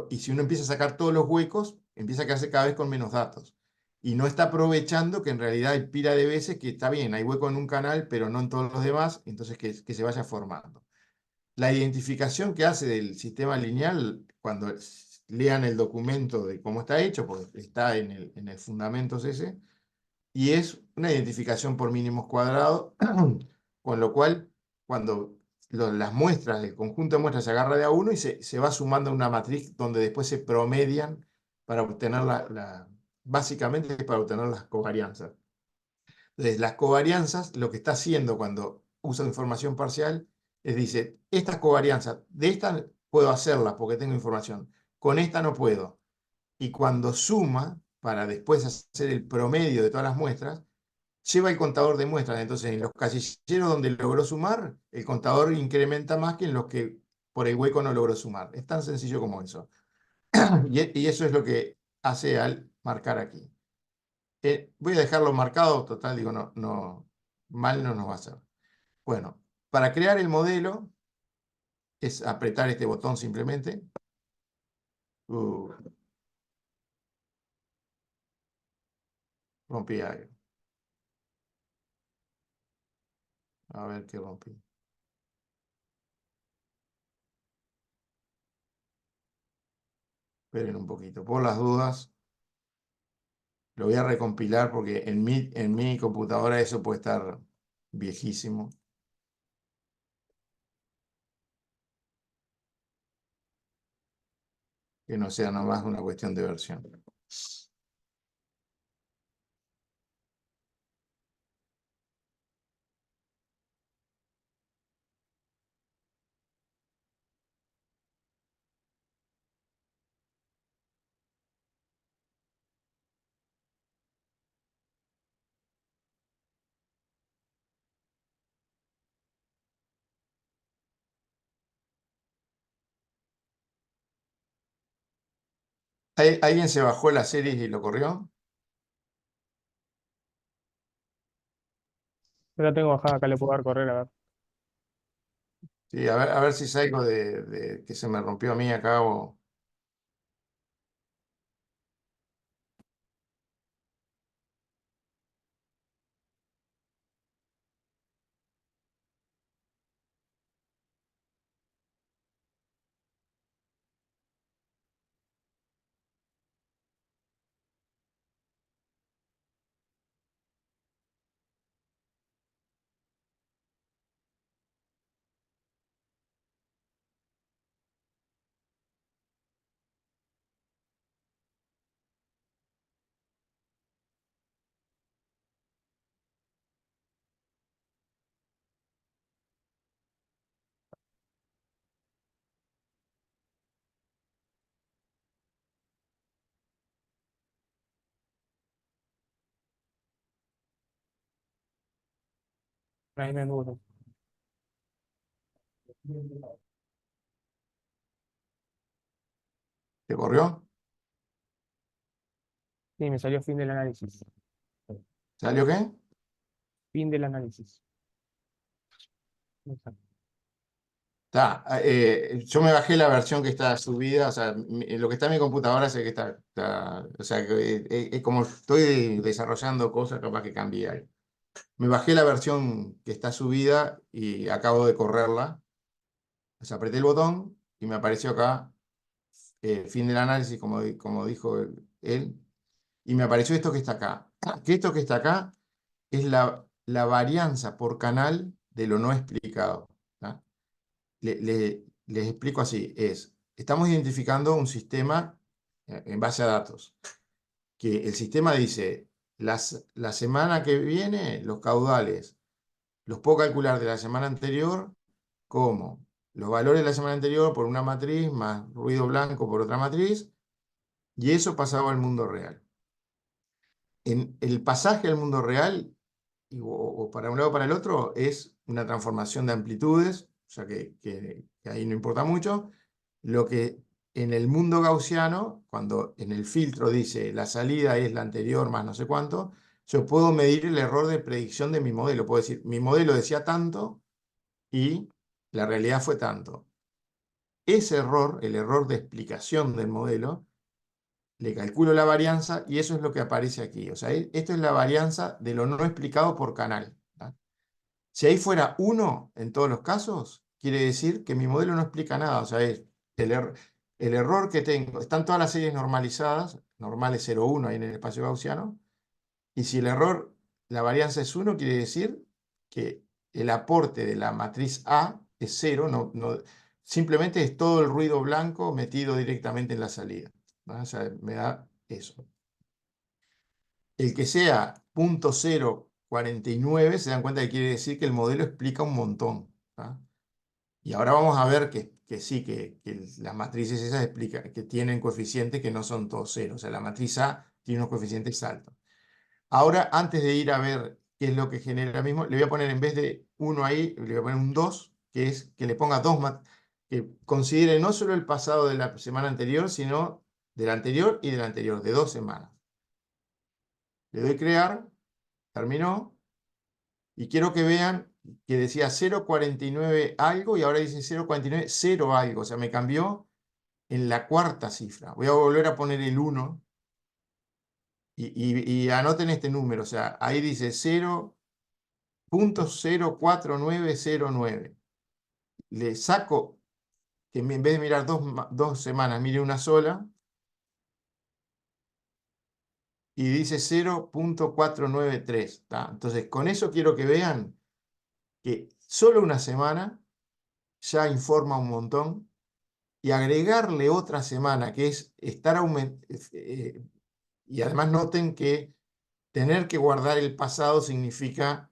y si uno empieza a sacar todos los huecos, empieza a quedarse cada vez con menos datos. Y no está aprovechando que en realidad hay pila de veces que está bien, hay hueco en un canal, pero no en todos los demás, entonces que se vaya formando. La identificación que hace del sistema lineal, cuando lean el documento de cómo está hecho, porque está en el fundamentos ese, y es una identificación por mínimos cuadrados, con lo cual cuando las muestras, el conjunto de muestras se agarra de a uno y se va sumando a una matriz donde después se promedian para obtener básicamente es para obtener las covarianzas. Entonces, las covarianzas, lo que está haciendo cuando usa información parcial, es dice, estas covarianzas, de esta puedo hacerlas porque tengo información, con esta no puedo. Y cuando suma, para después hacer el promedio de todas las muestras, lleva el contador de muestras. Entonces, en los casilleros donde logró sumar, el contador incrementa más que en los que por el hueco no logró sumar. Es tan sencillo como eso. Y eso es lo que hace al marcar aquí. Voy a dejarlo marcado, total, digo, mal no nos va a hacer. Bueno, para crear el modelo es apretar este botón simplemente. Uh, rompí algo. A ver qué rompí. Esperen un poquito. Por las dudas, lo voy a recompilar porque en mi computadora eso puede estar viejísimo. Que no sea nomás una cuestión de versión. ¿Alguien se bajó la serie y lo corrió? Yo la tengo bajada, acá le puedo dar correr, a ver. Sí, a ver si salgo de que se me rompió a mí acá o... Ahí me gusta. ¿Te corrió? Sí, me salió fin del análisis. ¿Salió qué? Fin del análisis. Exacto. Yo me bajé la versión que está subida, o sea, lo que está en mi computadora sé que o sea, que, como estoy desarrollando cosas, capaz que cambie ahí. Me bajé la versión que está subida y acabo de correrla. O sea, apreté el botón y me apareció acá, fin del análisis, como dijo él, y me apareció esto que está acá. Que esto que está acá es la varianza por canal de lo no explicado. ¿Tá? Les explico así, estamos identificando un sistema en base a datos, que el sistema dice, la semana que viene los caudales los puedo calcular de la semana anterior como los valores de la semana anterior por una matriz más ruido blanco por otra matriz, y eso pasaba al mundo real. En el pasaje al mundo real, o para un lado o para el otro, es una transformación de amplitudes, o sea que ahí no importa mucho. Lo que en el mundo gaussiano, cuando en el filtro dice la salida es la anterior más no sé cuánto, yo puedo medir el error de predicción de mi modelo. Puedo decir, mi modelo decía tanto y la realidad fue tanto. Ese error, el error de explicación del modelo, le calculo la varianza y eso es lo que aparece aquí. O sea, esto es la varianza de lo no explicado por canal. ¿Tá? Si ahí fuera 1 en todos los casos, quiere decir que mi modelo no explica nada. O sea, es el error que tengo. Están todas las series normalizadas, normales 0, 1 ahí en el espacio gaussiano. Y si el error, la varianza es 1, quiere decir que el aporte de la matriz A es 0, simplemente es todo el ruido blanco metido directamente en la salida. ¿No? O sea, me da eso. El que sea 0.049, se dan cuenta que quiere decir que el modelo explica un montón. ¿Tá? Y ahora vamos a ver que sí, que las matrices esas que tienen coeficientes que no son todos ceros. O sea, la matriz A tiene unos coeficientes altos. Ahora, antes de ir a ver qué es lo que genera mismo, le voy a poner en vez de 1 ahí, le voy a poner un 2, que es que le ponga que considere no solo el pasado de la semana anterior, sino del anterior y del anterior, de 2 semanas. Le doy crear, terminó, y quiero que vean que decía 0,49 algo y ahora dice 0,49, 0 algo, o sea, me cambió en la cuarta cifra. Voy a volver a poner el 1 y anoten este número, o sea, ahí dice 0.04909. Le saco que en vez de mirar dos semanas, mire una sola y dice 0.493. ¿Tá? Entonces, con eso quiero que vean que solo una semana ya informa un montón y agregarle otra semana, que es estar aumentando, y además noten que tener que guardar el pasado significa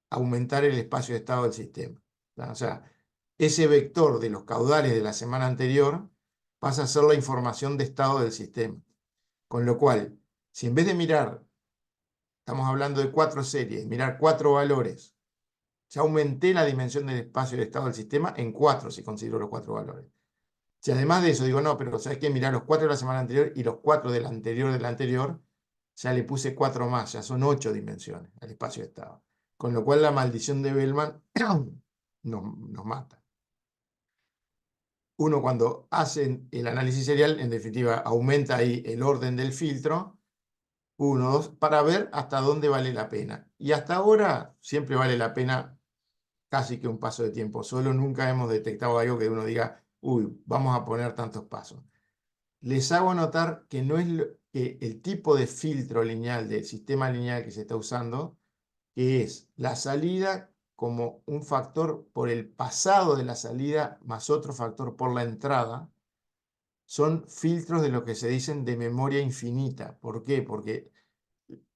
aumentar el espacio de estado del sistema. ¿Tá? O sea, ese vector de los caudales de la semana anterior pasa a ser la información de estado del sistema. Con lo cual, si en vez de mirar, estamos hablando de 4 series, mirar 4 valores, ya aumenté la dimensión del espacio de estado del sistema en 4 si considero los 4 valores. Si además de eso digo, no, pero ¿sabes qué? Mirá los 4 de la semana anterior y los 4 del anterior, ya le puse 4 más, ya son 8 dimensiones al espacio de estado. Con lo cual la maldición de Bellman nos mata. Uno cuando hace el análisis serial, en definitiva, aumenta ahí el orden del filtro, 1, 2, para ver hasta dónde vale la pena. Y hasta ahora siempre vale la pena casi que un paso de tiempo. Solo nunca hemos detectado algo que uno diga, uy, vamos a poner tantos pasos. Les hago notar que no es que el tipo de filtro lineal del sistema lineal que se está usando, que es la salida como un factor por el pasado de la salida más otro factor por la entrada, son filtros de lo que se dicen de memoria infinita. ¿Por qué? Porque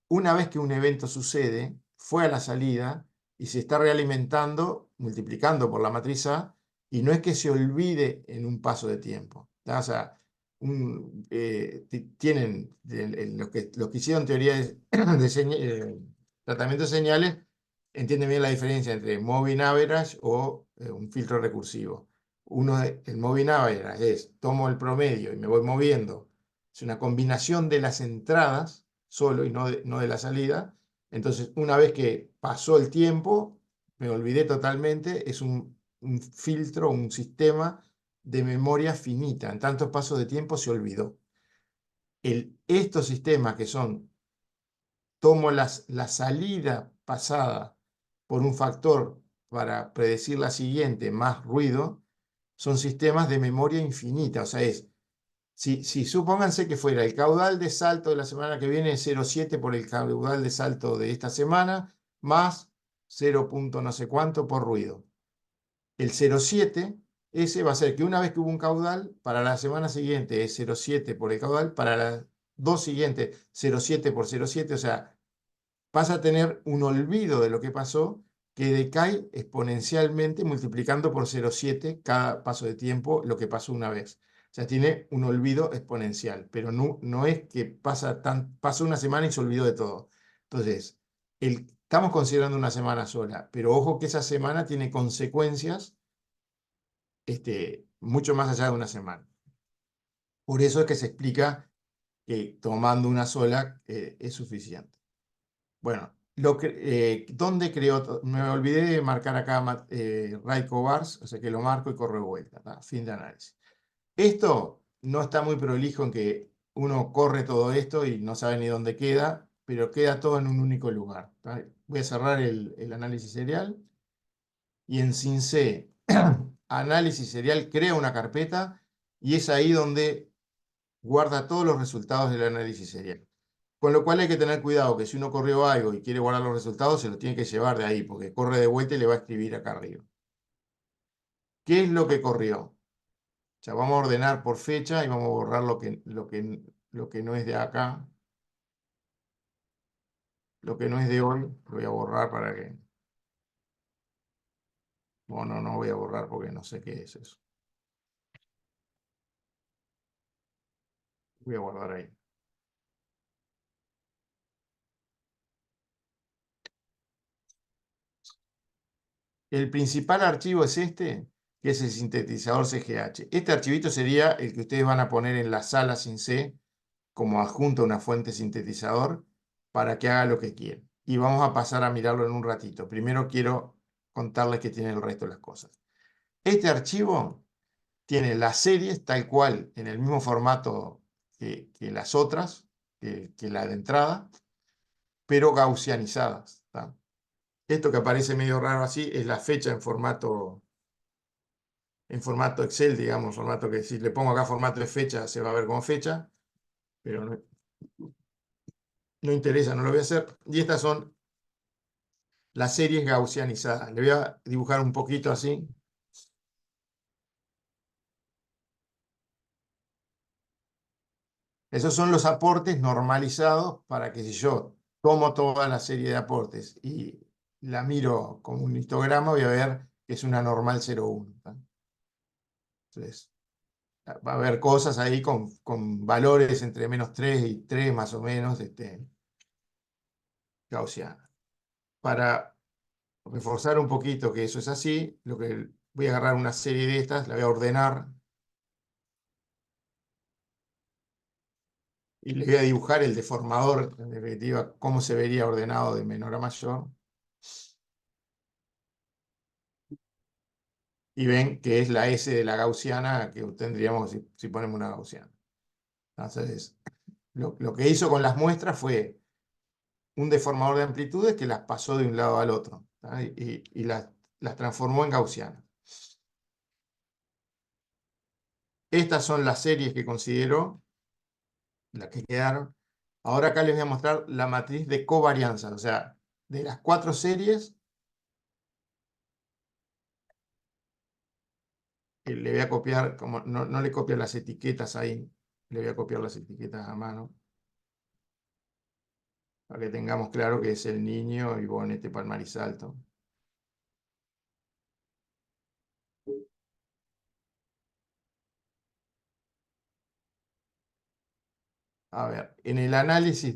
una vez que un evento sucede, fue a la salida y se está realimentando, multiplicando por la matriz A, y no es que se olvide en un paso de tiempo. ¿Tá? O sea, tienen los que hicieron teoría tratamiento de señales, entienden bien la diferencia entre moving average o un filtro recursivo. El moving average es, tomo el promedio y me voy moviendo. Es una combinación de las entradas solo y no de la salida. Entonces, una vez que pasó el tiempo, me olvidé totalmente, es un filtro, un sistema de memoria finita. En tantos pasos de tiempo se olvidó. Estos sistemas que son, tomo la salida pasada por un factor para predecir la siguiente más ruido, son sistemas de memoria infinita. O sea, si supónganse que fuera el caudal de salto de la semana que viene es 0,7 por el caudal de salto de esta semana, más 0, no sé cuánto por ruido. El 0,7, ese va a ser que una vez que hubo un caudal, para la semana siguiente es 0,7 por el caudal, para las dos siguientes 0,7 por 0,7, o sea, vas a tener un olvido de lo que pasó que decae exponencialmente multiplicando por 0,7 cada paso de tiempo lo que pasó una vez. O sea, tiene un olvido exponencial, pero no es que pasó una semana y se olvidó de todo. Entonces, estamos considerando una semana sola, pero ojo que esa semana tiene consecuencias mucho más allá de una semana. Por eso es que se explica que tomando una sola es suficiente. Bueno, ¿dónde creó? Me olvidé de marcar acá Raico Bars, o sea que lo marco y corro de vuelta. ¿Tá? Fin de análisis. Esto no está muy prolijo en que uno corre todo esto y no sabe ni dónde queda, pero queda todo en un único lugar. ¿Tá? Voy a cerrar el análisis serial y en CINC análisis serial crea una carpeta y es ahí donde guarda todos los resultados del análisis serial. Con lo cual hay que tener cuidado que si uno corrió algo y quiere guardar los resultados, se lo tiene que llevar de ahí, porque corre de vuelta y le va a escribir acá arriba. ¿Qué es lo que corrió? O sea, vamos a ordenar por fecha y vamos a borrar lo que no es de acá. Lo que no es de hoy, lo voy a borrar para que... Bueno, no voy a borrar porque no sé qué es eso. Voy a guardar ahí. El principal archivo es este, que es el sintetizador CGH. Este archivito sería el que ustedes van a poner en la sala sin C como adjunto a una fuente sintetizador para que haga lo que quiere. Y vamos a pasar a mirarlo en un ratito. Primero quiero contarles que tiene el resto de las cosas. Este archivo tiene las series tal cual, en el mismo formato que las otras, que la de entrada, pero gaussianizadas. ¿Tá? Esto que aparece medio raro así es la fecha en formato Excel, digamos, formato que si le pongo acá formato de fecha se va a ver como fecha, pero no interesa, no lo voy a hacer. Y estas son las series gaussianizadas. Le voy a dibujar un poquito así. Esos son los aportes normalizados para que si yo tomo toda la serie de aportes y la miro como un histograma, voy a ver que es una normal 0,1. ¿Tá? Entonces, va a haber cosas ahí con valores entre -3 y 3 más o menos gaussianas. Para reforzar un poquito que eso es así, lo que voy a agarrar una serie de estas, la voy a ordenar y le voy a dibujar el deformador, en definitiva, cómo se vería ordenado de menor a mayor. Y ven que es la S de la gaussiana que tendríamos si ponemos una gaussiana. Entonces, lo que hizo con las muestras fue un deformador de amplitudes que las pasó de un lado al otro, ¿tá? Y las transformó en gaussianas. Estas son las series que consideró, las que quedaron. Ahora acá les voy a mostrar la matriz de covarianza, o sea, de las 4 series, que le voy a copiar, como no le copio las etiquetas ahí, le voy a copiar las etiquetas a mano, para que tengamos claro que es el niño y bonete palmar y salto. A ver, en el análisis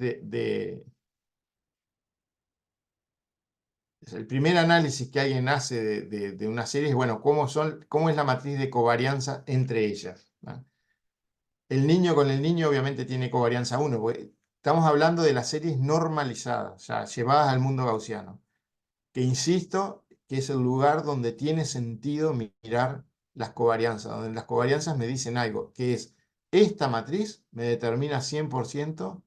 el primer análisis que alguien hace de una serie es, bueno, ¿cómo es la matriz de covarianza entre ellas? ¿Va? El niño con el niño obviamente tiene covarianza 1, porque estamos hablando de las series normalizadas, o sea, llevadas al mundo gaussiano, que insisto que es el lugar donde tiene sentido mirar las covarianzas, donde las covarianzas me dicen algo, que es, esta matriz me determina 100%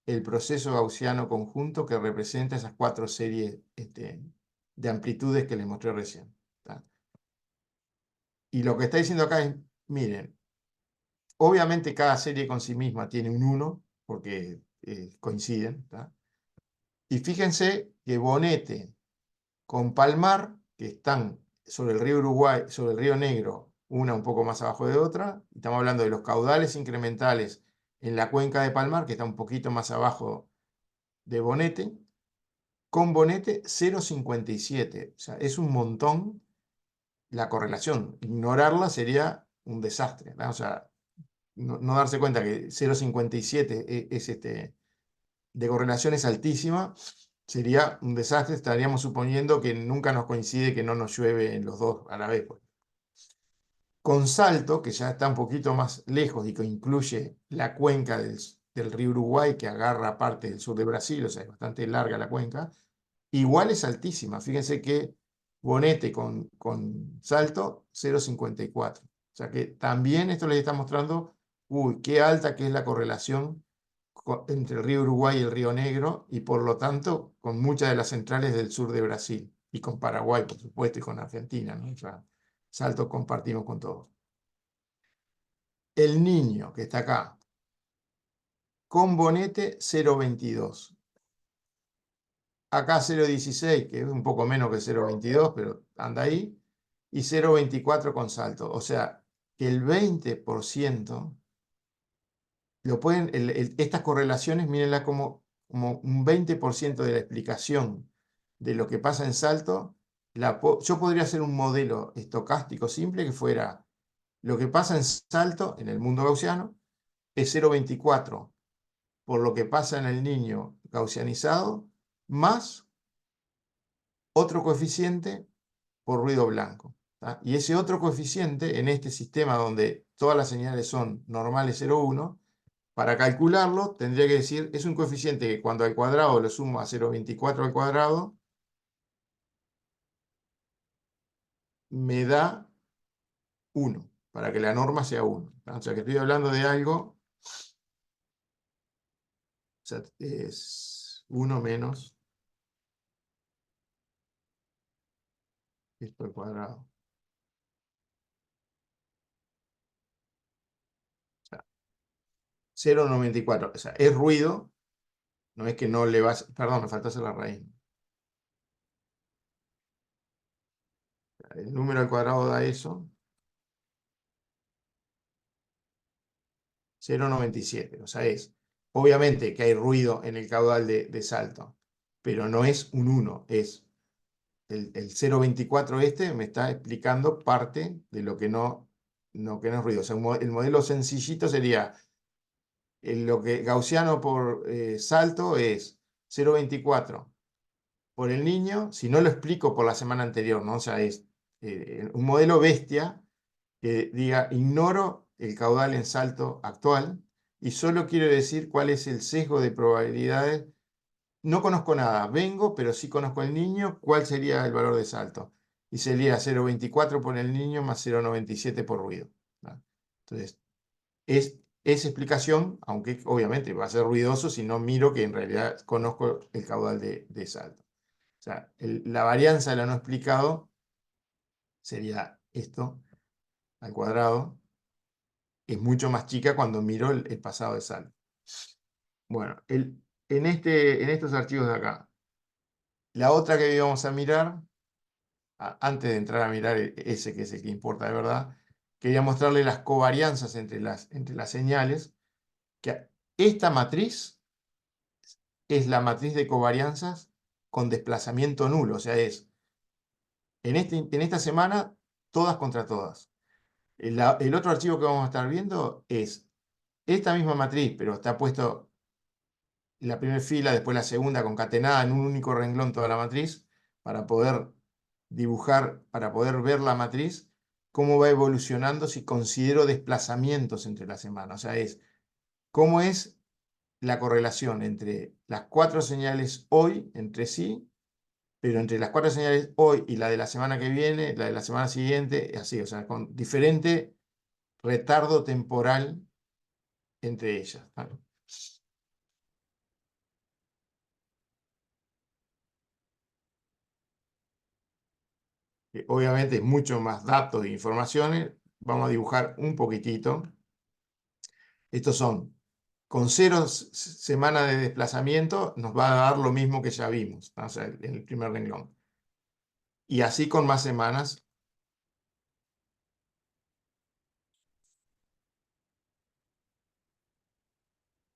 el proceso gaussiano conjunto que representa esas 4 series de amplitudes que les mostré recién. ¿Tá? Y lo que está diciendo acá es, miren, obviamente cada serie con sí misma tiene un 1, porque coinciden. ¿Tá? Y fíjense que Bonete con Palmar, que están sobre el río Uruguay, sobre el río Negro, una un poco más abajo de otra, estamos hablando de los caudales incrementales en la cuenca de Palmar, que está un poquito más abajo de Bonete, con Bonete 0,57. O sea, es un montón la correlación. Ignorarla sería un desastre. ¿No? O sea, no darse cuenta que 0,57 de correlación es altísima, sería un desastre. Estaríamos suponiendo que nunca nos coincide que no nos llueve en los dos a la vez. Pues. Con Salto, que ya está un poquito más lejos y que incluye la cuenca del río Uruguay, que agarra parte del sur de Brasil, o sea, es bastante larga la cuenca, igual es altísima. Fíjense que Bonete con Salto, 0,54. O sea que también esto les está mostrando, uy, qué alta que es la correlación entre el río Uruguay y el río Negro, y por lo tanto con muchas de las centrales del sur de Brasil, y con Paraguay, por supuesto, y con Argentina, ¿no? O sea, Salto compartimos con todos. El Niño, que está acá, con Bonete 0,22. Acá 0,16, que es un poco menos que 0,22, pero anda ahí. Y 0,24 con Salto. O sea, que el 20% lo pueden, estas correlaciones, mírenla como un 20% de la explicación de lo que pasa en Salto. Yo podría hacer un modelo estocástico simple que fuera lo que pasa en Salto, en el mundo gaussiano, es 0,24 por lo que pasa en el Niño gaussianizado, más otro coeficiente por ruido blanco. ¿Tá? Y ese otro coeficiente, en este sistema donde todas las señales son normales 0,1, para calcularlo tendría que decir, es un coeficiente que cuando al cuadrado lo sumo a 0,24 al cuadrado, me da 1, para que la norma sea 1. ¿Tá? O sea que estoy hablando de algo, o sea, es 1 menos esto al cuadrado. O sea, 0,94. O sea, es ruido, no es que no le vas... Perdón, me faltó hacer la raíz. El número al cuadrado da eso. 0,97. O sea, obviamente que hay ruido en el caudal de Salto, pero no es un 1, es el 0,24 este me está explicando parte de lo que que no es ruido. O sea, el modelo sencillito sería lo que gaussiano por Salto es 0,24 por el Niño, si no lo explico por la semana anterior, ¿no? O sea, es un modelo bestia que diga, ignoro el caudal en Salto actual y solo quiero decir cuál es el sesgo de probabilidades. No conozco nada, vengo, pero sí conozco el Niño, cuál sería el valor de Salto. Y sería 0,24 por el Niño más 0,97 por ruido, ¿no? Entonces, es explicación, aunque obviamente va a ser ruidoso si no miro que en realidad conozco el caudal de Salto. O sea, la varianza de lo no explicado sería esto al cuadrado. Es mucho más chica cuando miro el pasado de Salto. Bueno, en estos archivos de acá, la otra que íbamos a mirar, antes de entrar a mirar ese que es el que importa de verdad, quería mostrarle las covarianzas entre las señales, que esta matriz es la matriz de covarianzas con desplazamiento nulo, o sea, en esta semana todas contra todas. El otro archivo que vamos a estar viendo es esta misma matriz, pero está puesto la primera fila, después la segunda concatenada en un único renglón toda la matriz, para poder dibujar, para poder ver la matriz, cómo va evolucionando si considero desplazamientos entre las semanas. O sea, cómo es la correlación entre las cuatro señales hoy entre sí, pero entre las cuatro señales hoy y la de la semana que viene, la de la semana siguiente, así, o sea, con diferente retardo temporal entre ellas. ¿No? Obviamente, mucho más datos e informaciones. Vamos a dibujar un poquitito. Estos son, con 0 semanas de desplazamiento, nos va a dar lo mismo que ya vimos, ¿no? O sea, en el primer renglón. Y así con más semanas.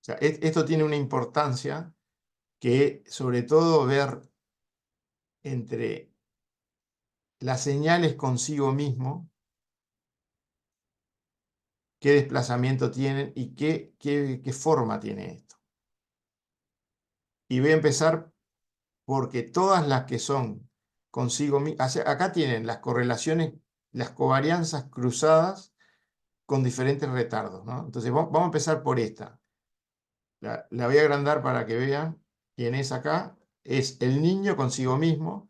O sea, esto tiene una importancia que, sobre todo, ver entre las señales consigo mismo, qué desplazamiento tienen y qué forma tiene esto. Y voy a empezar porque todas las que son consigo mismo, acá tienen las correlaciones las covarianzas cruzadas con diferentes retardos, ¿no? Entonces vamos a empezar por esta. La voy a agrandar para que vean quién es acá. Es el niño consigo mismo.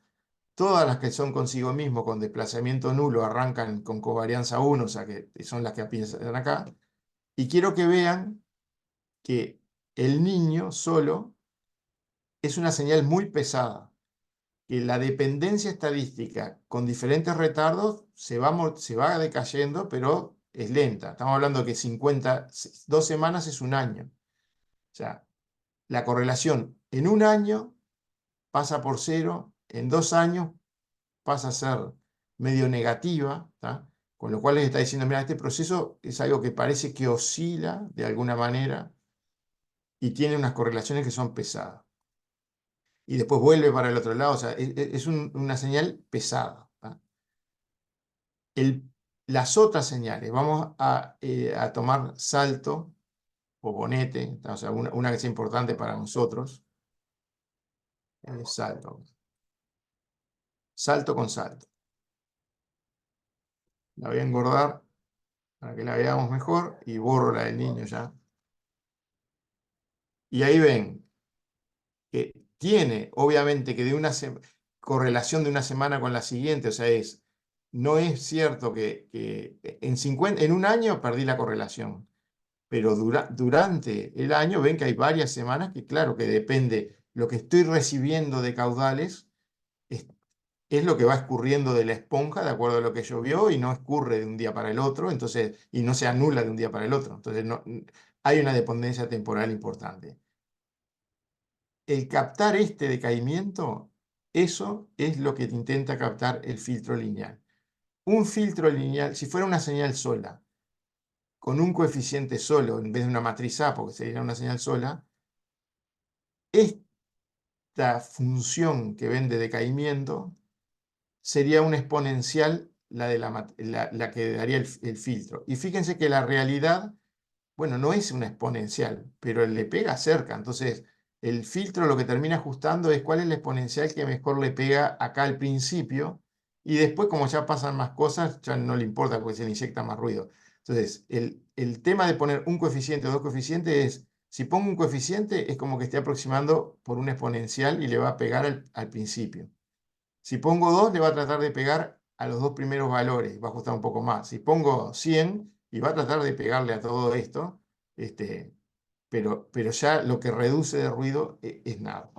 Todas las que son consigo mismo con desplazamiento nulo arrancan con covarianza 1, o sea que son las que empiezan acá. Y quiero que vean que el niño solo es una señal muy pesada, que la dependencia estadística con diferentes retardos se va decayendo, pero es lenta. Estamos hablando de que 2 semanas es un año. O sea, la correlación en un año pasa por cero, en 2 años pasa a ser medio negativa, ¿tá? Con lo cual les está diciendo, mira, este proceso es algo que parece que oscila de alguna manera y tiene unas correlaciones que son pesadas. Y después vuelve para el otro lado, o sea, es una señal pesada, ¿tá? Las otras señales, vamos a tomar salto o bonete, ¿tá? O sea, una que sea importante para nosotros, salto. Salto con salto. La voy a engordar para que la veamos mejor y borro la del niño ya. Y ahí ven que tiene, obviamente, que de una correlación de una semana con la siguiente, o sea, no es cierto que en un año perdí la correlación, pero durante el año ven que hay varias semanas que, claro, que depende lo que estoy recibiendo de caudales, es, es lo que va escurriendo de la esponja de acuerdo a lo que llovió y no escurre de un día para el otro, entonces, y no se anula de un día para el otro. Entonces, no, hay una dependencia temporal importante. El captar este decaimiento, eso es lo que intenta captar el filtro lineal. Un filtro lineal, si fuera una señal sola, con un coeficiente solo, en vez de una matriz A, porque sería una señal sola, esta función que ven de decaimiento sería una exponencial la que daría el filtro. Y fíjense que la realidad, bueno, no es una exponencial, pero le pega cerca. Entonces, el filtro lo que termina ajustando es cuál es la exponencial que mejor le pega acá al principio. Y después, como ya pasan más cosas, ya no le importa porque se le inyecta más ruido. Entonces, el tema de poner un coeficiente o dos coeficientes es, si pongo un coeficiente, es como que esté aproximando por una exponencial y le va a pegar al principio. Si pongo 2, le va a tratar de pegar a los dos primeros valores, va a ajustar un poco más. Si pongo 100, y va a tratar de pegarle a todo esto, pero ya lo que reduce de ruido es nada.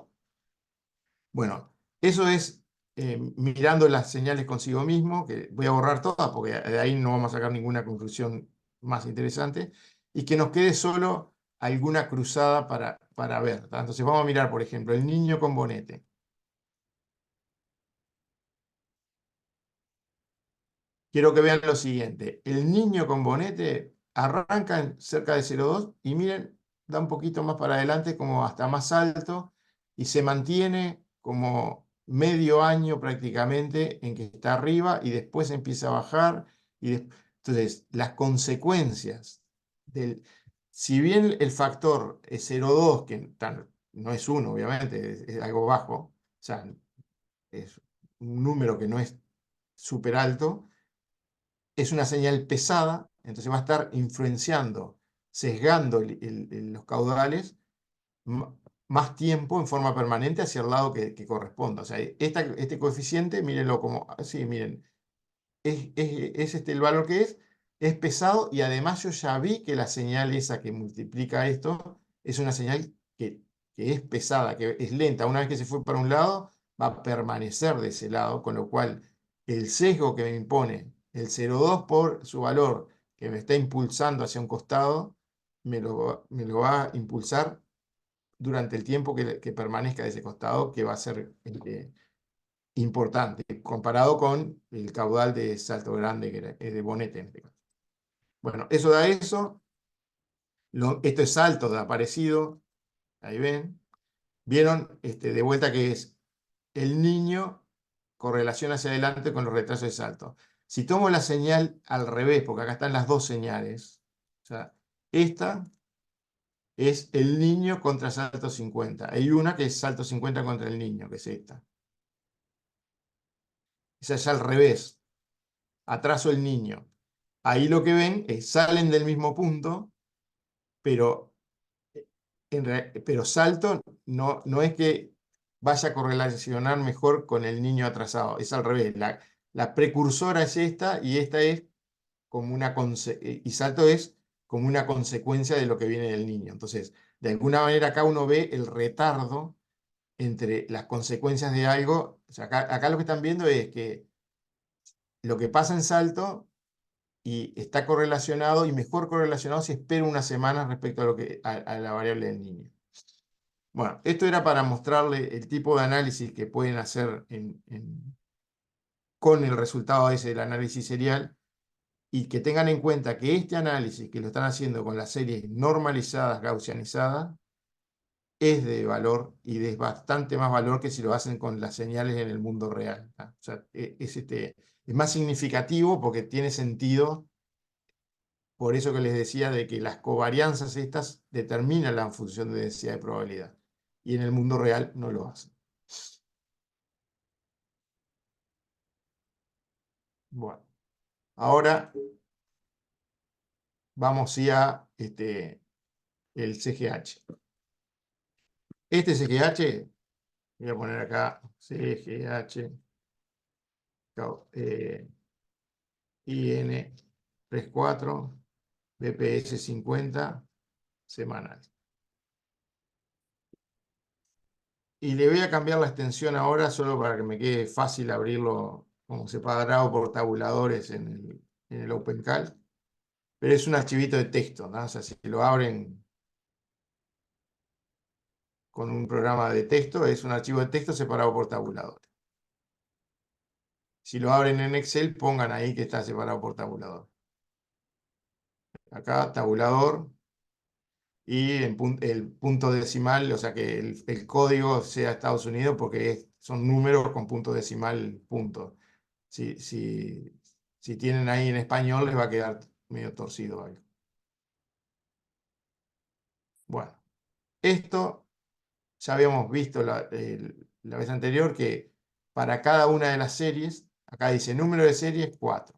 Bueno, eso es mirando las señales consigo mismo, que voy a borrar todas porque de ahí no vamos a sacar ninguna conclusión más interesante, y que nos quede solo alguna cruzada para ver, ¿tá? Entonces vamos a mirar, por ejemplo, el niño con bonete. Quiero que vean lo siguiente. El niño con bonete arranca en cerca de 0,2 y miren, da un poquito más para adelante, como hasta más alto, y se mantiene como medio año prácticamente en que está arriba y después empieza a bajar. Entonces, las consecuencias si bien el factor es 0,2, que no es 1, obviamente, es algo bajo, o sea, es un número que no es súper alto, es una señal pesada, entonces va a estar influenciando, sesgando los caudales más tiempo en forma permanente hacia el lado que corresponda. O sea, este coeficiente, mírenlo como así, miren, es el valor que es pesado y además yo ya vi que la señal esa que multiplica esto es una señal que es pesada, que es lenta. Una vez que se fue para un lado, va a permanecer de ese lado, con lo cual el sesgo que me impone el 0,2 por su valor que me está impulsando hacia un costado, me lo va a impulsar durante el tiempo que permanezca de ese costado, que va a ser importante, comparado con el caudal de Salto Grande, es de Bonete en este caso. Bueno, eso da eso. Esto es Salto de Aparecido. Ahí ven. Vieron de vuelta que es el niño correlación hacia adelante con los retrasos de salto. Si tomo la señal al revés, porque acá están las dos señales, o sea, esta es el niño contra salto 50. Hay una que es salto 50 contra el niño, que es esta. Esa es al revés. atraso el niño. Ahí lo que ven es, salen del mismo punto, pero, pero salto no es que vaya a correlacionar mejor con el niño atrasado, es al revés. La precursora es esta y esta es como y salto es como una consecuencia de lo que viene del niño. Entonces, de alguna manera acá uno ve el retardo entre las consecuencias de algo. O sea, acá lo que están viendo es que lo que pasa en salto y está correlacionado y mejor correlacionado si espero una semana respecto a, a la variable del niño. Bueno, esto era para mostrarle el tipo de análisis que pueden hacer con el resultado ese del análisis serial, y que tengan en cuenta que este análisis que lo están haciendo con las series normalizadas, gaussianizadas, es de valor y de bastante más valor que si lo hacen con las señales en el mundo real. O sea, es más significativo porque tiene sentido. Por eso que les decía de que las covarianzas estas determinan la función de densidad de probabilidad. Y en el mundo real no lo hacen. Bueno, ahora vamos sí a el CGH. Este CGH, voy a poner acá CGH, IN 34, BPS 50, semanal. Y le voy a cambiar la extensión ahora solo para que me quede fácil abrirlo como separado por tabuladores en el OpenCal. Pero es un archivito de texto, ¿no? O sea, si lo abren con un programa de texto, es un archivo de texto separado por tabulador. Si lo abren en Excel, pongan ahí que está separado por tabulador. Acá, tabulador, y el punto decimal, o sea que el código sea Estados Unidos porque son números con punto decimal, punto. Si tienen ahí en español, les va a quedar medio torcido algo. Bueno, esto ya habíamos visto la vez anterior que para cada una de las series, acá dice número de series 4,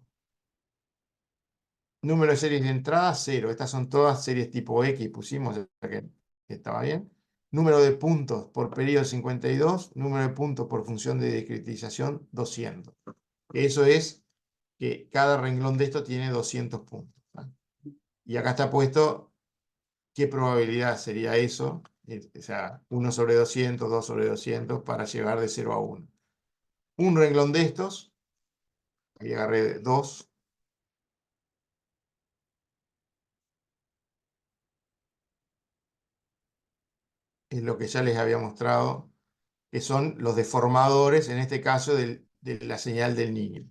número de series de entrada 0, estas son todas series tipo X, pusimos, o sea que estaba bien. Número de puntos por periodo 52, número de puntos por función de discretización 200. Eso es que cada renglón de esto tiene 200 puntos. ¿Vale? Y acá está puesto qué probabilidad sería eso, o sea, 1 sobre 200, 2 sobre 200, para llegar de 0 a 1. Un renglón de estos, ahí agarré 2, es lo que ya les había mostrado, que son los deformadores, en este caso, de la señal del niño.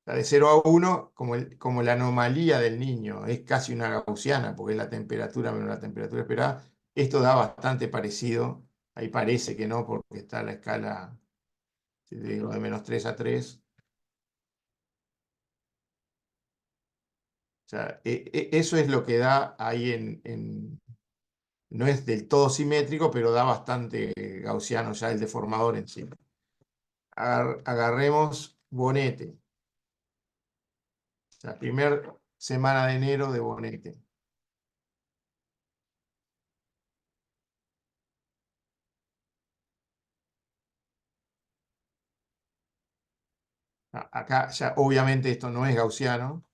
La de 0 a 1, como la anomalía del niño, es casi una gaussiana, porque es la temperatura menos la temperatura esperada. Esto da bastante parecido, ahí parece que no, porque está la escala, si te digo, de -3 a 3. O sea, eso es lo que da ahí no es del todo simétrico, pero da bastante gaussiano ya el deformador en sí. Agarremos bonete. La primera semana de enero de bonete. Acá ya obviamente esto no es gaussiano.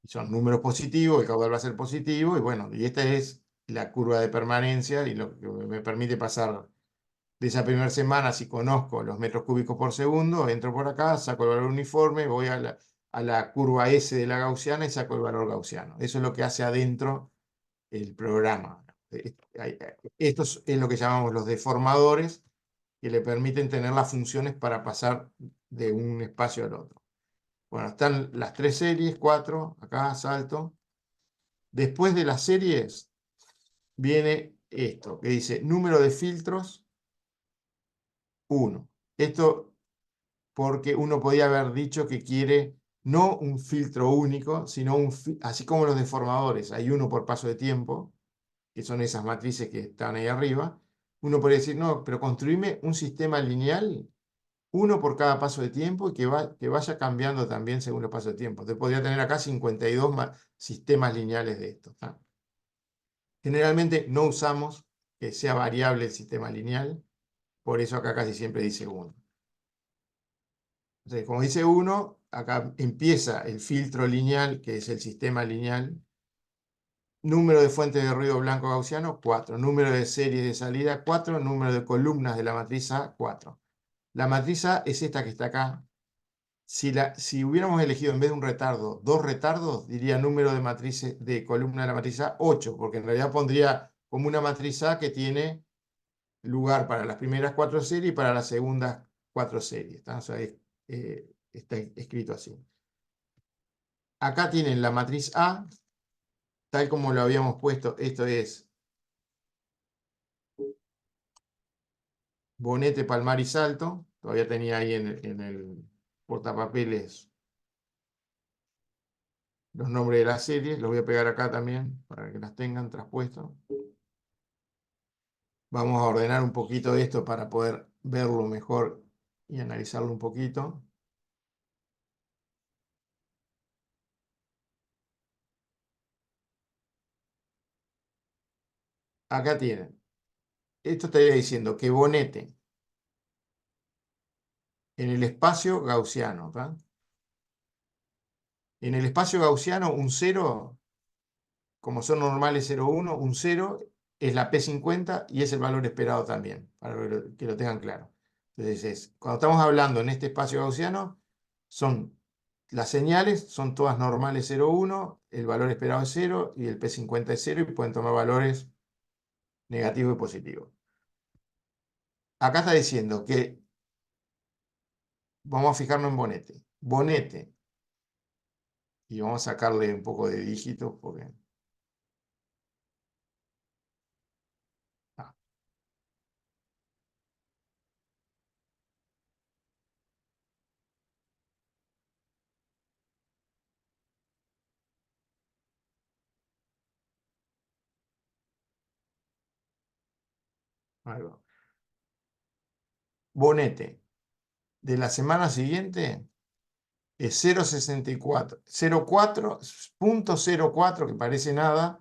Son números positivos, el caudal va a ser positivo, y bueno, y esta es la curva de permanencia, y lo que me permite pasar de esa primera semana, si conozco los metros cúbicos por segundo, entro por acá, saco el valor uniforme, voy a la curva S de la gaussiana y saco el valor gaussiano. Eso es lo que hace adentro el programa. Esto es lo que llamamos los deformadores, que le permiten tener las funciones para pasar de un espacio al otro. Bueno, están las tres series, 4, acá salto. Después de las series viene esto, que dice número de filtros 1. Esto porque uno podía haber dicho que quiere no un filtro único, sino así como los deformadores, hay uno por paso de tiempo, que son esas matrices que están ahí arriba, Uno podría decir, no, pero construirme un sistema lineal, uno por cada paso de tiempo y que vaya cambiando también según los pasos de tiempo. Entonces podría tener acá 52 sistemas lineales de estos, ¿tá? Generalmente no usamos que sea variable el sistema lineal, por eso acá casi siempre dice 1. Entonces, como dice 1, acá empieza el filtro lineal, que es el sistema lineal. Número de fuentes de ruido blanco gaussiano, 4. Número de series de salida, 4. Número de columnas de la matriz A, 4. La matriz A es esta que está acá. Si hubiéramos elegido en vez de un retardo, dos retardos, diría número de matrices de columna de la matriz A, 8, porque en realidad pondría como una matriz A que tiene lugar para las primeras 4 series y para las segundas 4 series. ¿Tá? O sea, está escrito así. Acá tienen la matriz A, tal como lo habíamos puesto. Esto es Bonete, Palmar y Salto. Todavía tenía ahí en el portapapeles los nombres de las series. Los voy a pegar acá también para que las tengan traspuestos. Vamos a ordenar un poquito esto para poder verlo mejor y analizarlo un poquito. Acá tienen. Esto estaría diciendo que Bonete en el espacio gaussiano, ¿tá? En el espacio gaussiano, un 0, como son normales 0, 1, un 0 es la P50 y es el valor esperado también, para que lo tengan claro. Entonces, cuando estamos hablando en este espacio gaussiano, las señales son todas normales 0, 1, el valor esperado es 0 y el P50 es 0 y pueden tomar valores negativos y positivos. Acá está diciendo que vamos a fijarnos en Bonete. Bonete, y vamos a sacarle un poco de dígitos porque... ah, ahí va. Bonete de la semana siguiente es 0,64, 0,4, 0,04, que parece nada,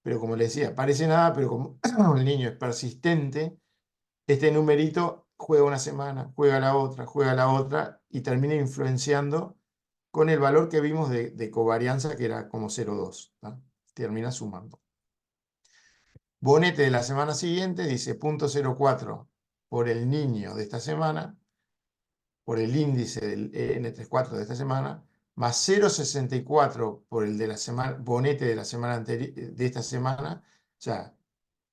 pero como le decía, parece nada, pero como el niño es persistente, este numerito juega una semana, juega la otra, y termina influenciando con el valor que vimos de covarianza, que era como 0,2, ¿tá? Termina sumando. Bonete de la semana siguiente dice 0,04 por el niño de esta semana, por el índice del N34 de esta semana, más 0,64 por el de la semana, Bonete de la semana anterior, de esta semana. O sea,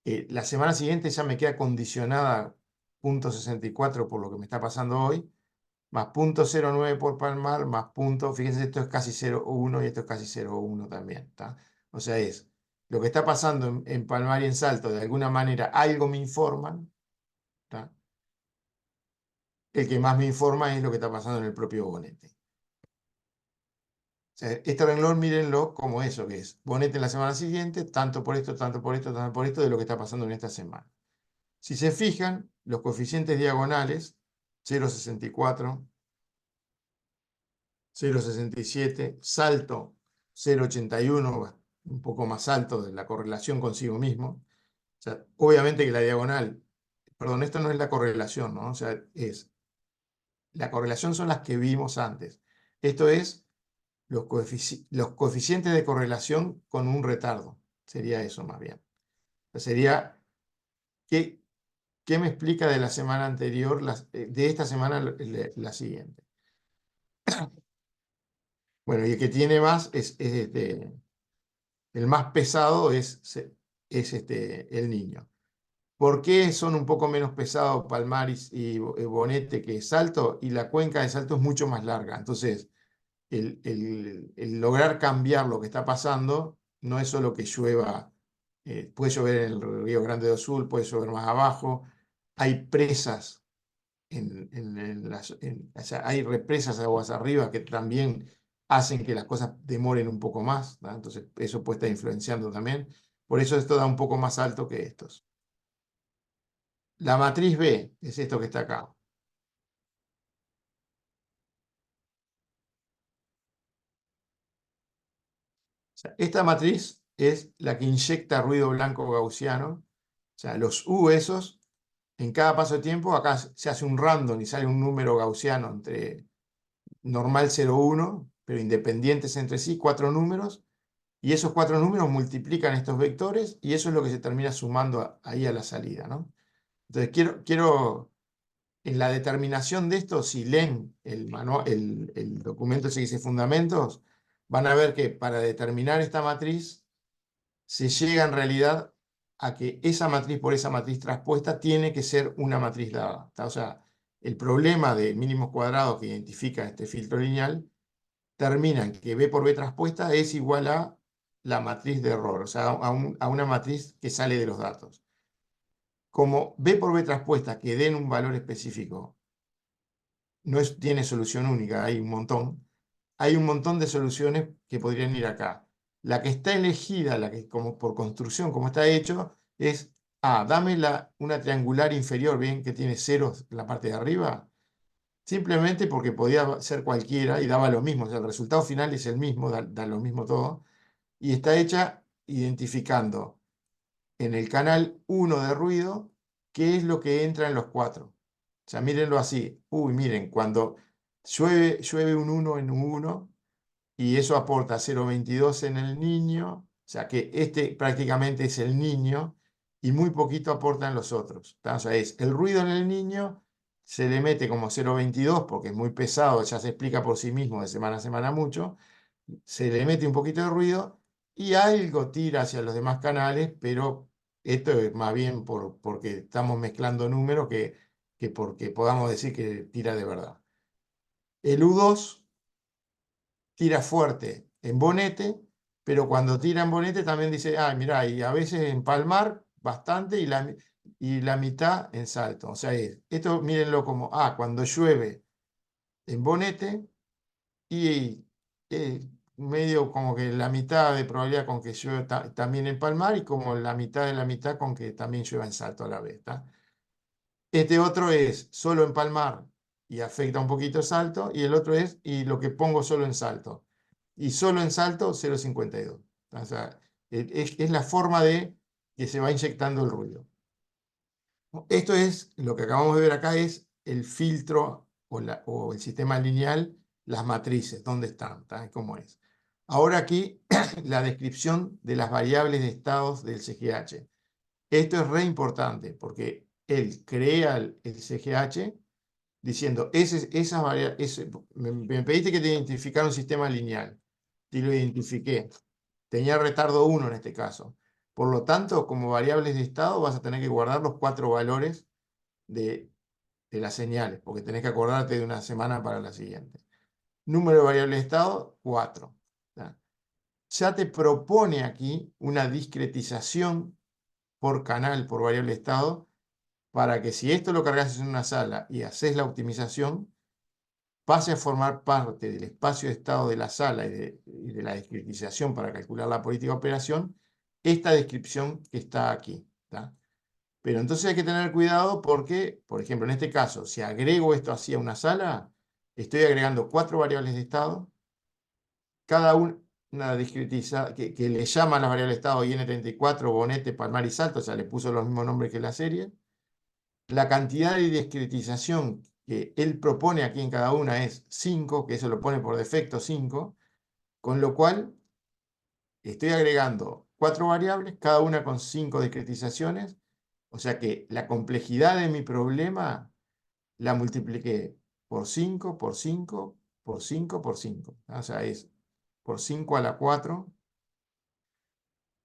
la semana siguiente ya me queda condicionada 0,64 por lo que me está pasando hoy, más 0,09 por Palmar, más punto, fíjense, esto es casi 0,1 y esto es casi 0,1 también, ¿tá? O sea, es lo que está pasando en Palmar y en Salto, de alguna manera algo me informan, ¿tá? El que más me informa es lo que está pasando en el propio Bonete. O sea, este renglón mírenlo como eso que es. Bonete en la semana siguiente, tanto por esto, tanto por esto, tanto por esto, de lo que está pasando en esta semana. Si se fijan, los coeficientes diagonales, 0,64, 0,67, salto 0,81, un poco más alto de la correlación consigo mismo. O sea, obviamente que la diagonal, perdón, esto no es la correlación, ¿no? O sea, la correlación son las que vimos antes. Esto es los coeficientes de correlación con un retardo. Sería eso más bien. Sería, ¿qué, qué me explica de la semana anterior, de esta semana la siguiente? Bueno, y el que tiene más el más pesado es el niño. ¿Por qué son un poco menos pesados Palmaris y Bonete que Salto? Y la cuenca de Salto es mucho más larga. Entonces, el lograr cambiar lo que está pasando no es solo que llueva, puede llover en el Río Grande do Sul, puede llover más abajo, hay presas, o sea, hay represas aguas arriba que también hacen que las cosas demoren un poco más, ¿no? Entonces eso puede estar influenciando también, por eso esto da un poco más alto que estos. La matriz B es esto que está acá. O sea, esta matriz es la que inyecta ruido blanco gaussiano. O sea, los U esos, en cada paso de tiempo, acá se hace un random y sale un número gaussiano entre normal 0,1, pero independientes entre sí, cuatro números, y esos cuatro números multiplican estos vectores y eso es lo que se termina sumando ahí a la salida, ¿no? Entonces, en la determinación de esto, si leen el documento ese que dice fundamentos, van a ver que para determinar esta matriz se llega en realidad a que esa matriz por esa matriz traspuesta tiene que ser una matriz dada. O sea, el problema de mínimos cuadrados que identifica este filtro lineal termina en que B por B traspuesta es igual a la matriz de error, o sea, a una matriz que sale de los datos. Como B por B traspuesta que den un valor específico tiene solución única, hay un montón de soluciones que podrían ir acá. La que está elegida, la que como por construcción, como está hecho, es, dame una triangular inferior, bien, que tiene ceros en la parte de arriba, simplemente porque podía ser cualquiera y daba lo mismo, o sea, el resultado final es el mismo, da lo mismo todo, y está hecha identificando en el canal 1 de ruido qué es lo que entra en los cuatro. O sea, mírenlo así. Uy, miren, cuando llueve un 1 en un 1 y eso aporta 0,22 en el niño, o sea que este prácticamente es el niño y muy poquito aportan los otros. O sea, es el ruido en el niño, se le mete como 0,22 porque es muy pesado, ya se explica por sí mismo de semana a semana mucho, se le mete un poquito de ruido y algo tira hacia los demás canales, pero esto es más bien porque estamos mezclando números que porque podamos decir que tira de verdad. El U2 tira fuerte en bonete, pero cuando tira en bonete también dice, mirá, y a veces en palmar bastante y la mitad en salto. O sea, esto mírenlo como, cuando llueve en bonete y medio como que la mitad de probabilidad con que llueva también en palmar y como la mitad de la mitad con que también llueva en salto a la vez, ¿tá? Este otro es solo en palmar y afecta un poquito salto, y el otro es y lo que pongo solo en salto. Y solo en salto 0,52. O sea, es la forma de que se va inyectando el ruido. Esto es, lo que acabamos de ver acá es el filtro o el sistema lineal, las matrices, dónde están, ¿tá? ¿Cómo es? Ahora aquí la descripción de las variables de estados del CGH. Esto es re importante porque él crea el CGH diciendo, me pediste que te identificara un sistema lineal. Y lo identifiqué. Tenía retardo 1 en este caso. Por lo tanto, como variables de estado vas a tener que guardar los cuatro valores de las señales, porque tenés que acordarte de una semana para la siguiente. Número de variables de estado, 4. Ya te propone aquí una discretización por canal, por variable de estado, para que si esto lo cargas en una sala y haces la optimización, pase a formar parte del espacio de estado de la sala y de la discretización para calcular la política de operación, esta descripción que está aquí. ¿Tá? Pero entonces hay que tener cuidado porque, por ejemplo, en este caso, si agrego esto así a una sala, estoy agregando cuatro variables de estado, cada una discretizada que le llaman las variables de estado IN34, Bonete, Palmar y Salto, o sea, le puso los mismos nombres que la serie. La cantidad de discretización que él propone aquí en cada una es 5, que eso lo pone por defecto 5, con lo cual estoy agregando cuatro variables, cada una con 5 discretizaciones, o sea que la complejidad de mi problema la multipliqué por 5, por 5, por 5, por 5. O sea, es por 5 a la 4,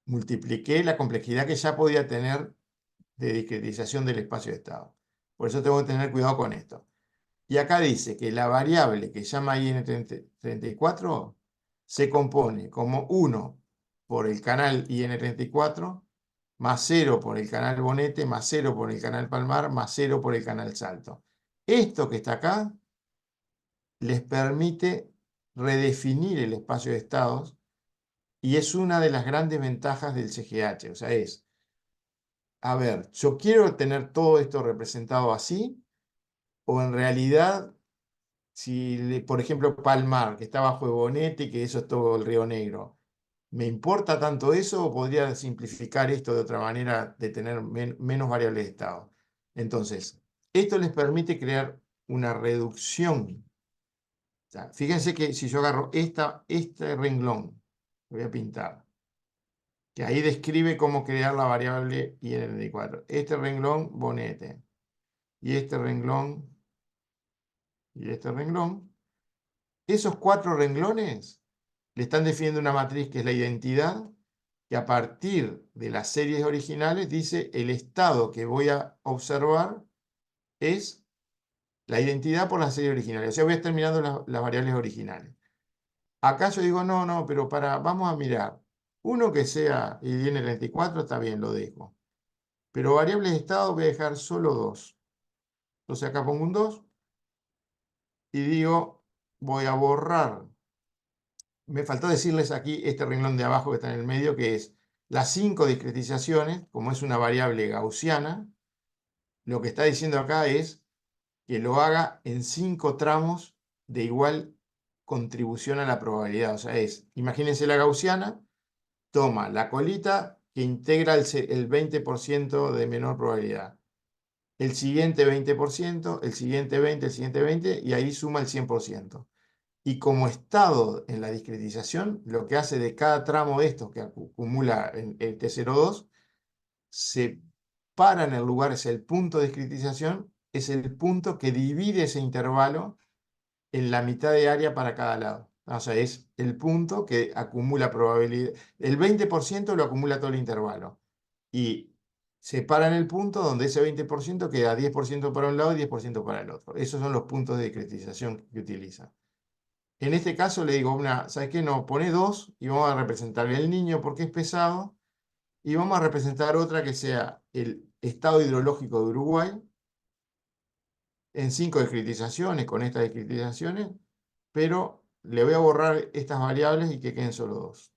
multipliqué la complejidad que ya podía tener de discretización del espacio de estado. Por eso tengo que tener cuidado con esto. Y acá dice que la variable que llama IN34 se compone como 1 por el canal IN34, más 0 por el canal Bonete, más 0 por el canal Palmar, más 0 por el canal Salto. Esto que está acá les permite redefinir el espacio de estados y es una de las grandes ventajas del CGH. O sea, es a ver, yo quiero tener todo esto representado así, o en realidad, si, por ejemplo, Palmar, que está bajo de Bonete, que eso es todo el Río Negro, ¿me importa tanto eso o podría simplificar esto de otra manera de tener menos variables de estado? Entonces, esto les permite crear una reducción. O sea, fíjense que si yo agarro este renglón, lo voy a pintar, que ahí describe cómo crear la variable IN4. Este renglón, Bonete, y este renglón, y este renglón. Esos 4 renglones le están definiendo una matriz que es la identidad, que a partir de las series originales dice el estado que voy a observar es la identidad por la serie original. O sea, voy a estar mirando las variables originales. Acá yo digo, no, no, pero vamos a mirar. Uno que sea y viene 34, está bien, lo dejo. Pero variables de estado voy a dejar solo 2. Entonces acá pongo un 2 y digo, voy a borrar. Me faltó decirles aquí este renglón de abajo que está en el medio, que es las 5 discretizaciones, como es una variable gaussiana, lo que está diciendo acá es que lo haga en 5 tramos de igual contribución a la probabilidad. O sea, imagínense la gaussiana, toma la colita que integra el 20% de menor probabilidad, el siguiente 20%, el siguiente 20%, el siguiente 20%, y ahí suma el 100%. Y como estado en la discretización, lo que hace de cada tramo de estos que acumula el T02, se para en el lugar, es el punto de discretización, es el punto que divide ese intervalo en la mitad de área para cada lado. O sea, es el punto que acumula probabilidad. El 20% lo acumula todo el intervalo. Y se para en el punto donde ese 20% queda 10% para un lado y 10% para el otro. Esos son los puntos de discretización que utiliza. En este caso le digo, ¿sabes qué? No, pone 2 y vamos a representar el niño porque es pesado y vamos a representar otra que sea el estado hidrológico de Uruguay en 5 discretizaciones, con estas discretizaciones, pero le voy a borrar estas variables y que queden solo 2.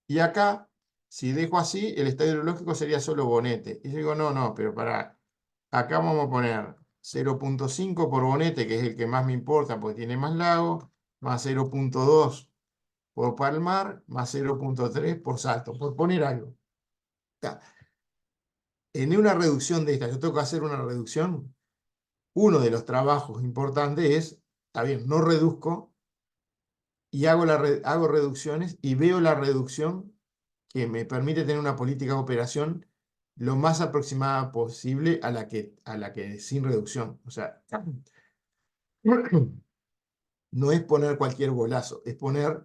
Y acá, si dejo así, el estado hidrológico sería solo Bonete. Y yo digo, no, no, pero acá vamos a poner 0,5 por Bonete, que es el que más me importa porque tiene más lagos, más 0,2 por Palmar, más 0,3 por Salto, por poner algo. En una reducción de esta, yo tengo que hacer una reducción. Uno de los trabajos importantes es, está bien, no reduzco y hago reducciones y veo la reducción que me permite tener una política de operación lo más aproximada posible a la que sin reducción. O sea, no es poner cualquier bolazo, es poner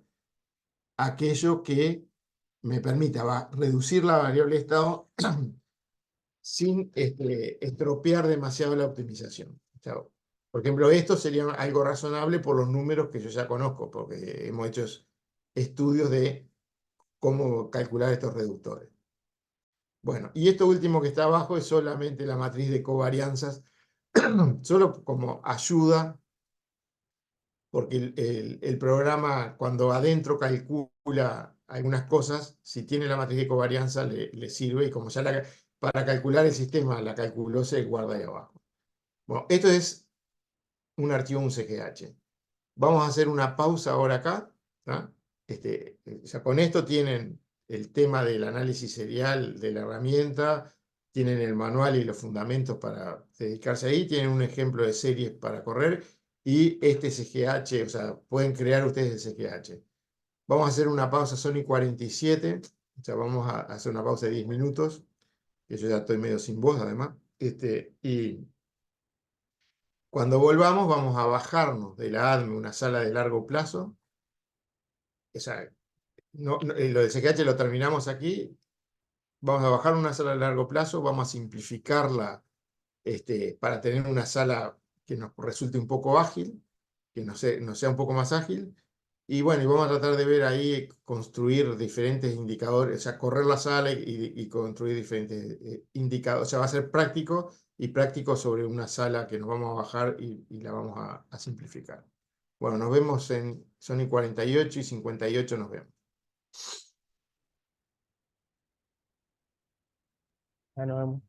aquello que me permita reducir la variable de estado sin estropear demasiado la optimización. O sea, por ejemplo, esto sería algo razonable por los números que yo ya conozco, porque hemos hecho estudios de cómo calcular estos reductores. Bueno, y esto último que está abajo es solamente la matriz de covarianzas, solo como ayuda, porque el programa cuando adentro calcula algunas cosas, si tiene la matriz de covarianza le sirve, y como ya para calcular el sistema la calculó, se guarda ahí abajo. Bueno, esto es un archivo, un CGH. Vamos a hacer una pausa ahora acá, ¿tá? Ya con esto tienen el tema del análisis serial de la herramienta, tienen el manual y los fundamentos para dedicarse ahí, tienen un ejemplo de series para correr y este CGH, o sea, pueden crear ustedes el CGH. Vamos a hacer una pausa, son y 47, o sea, vamos a hacer una pausa de 10 minutos, que yo ya estoy medio sin voz además, y cuando volvamos vamos a bajarnos de la ADME, una sala de largo plazo. O sea, lo de CGH lo terminamos aquí. Vamos a bajar una sala de largo plazo, vamos a simplificarla para tener una sala que nos resulte un poco ágil, que nos sea un poco más ágil. Y bueno, y vamos a tratar de ver ahí, construir diferentes indicadores, o sea, correr la sala y construir diferentes indicadores. O sea, va a ser práctico y práctico sobre una sala que nos vamos a bajar y la vamos a simplificar. Bueno, nos vemos son y 48 y 58 nos vemos. Ya nos vemos.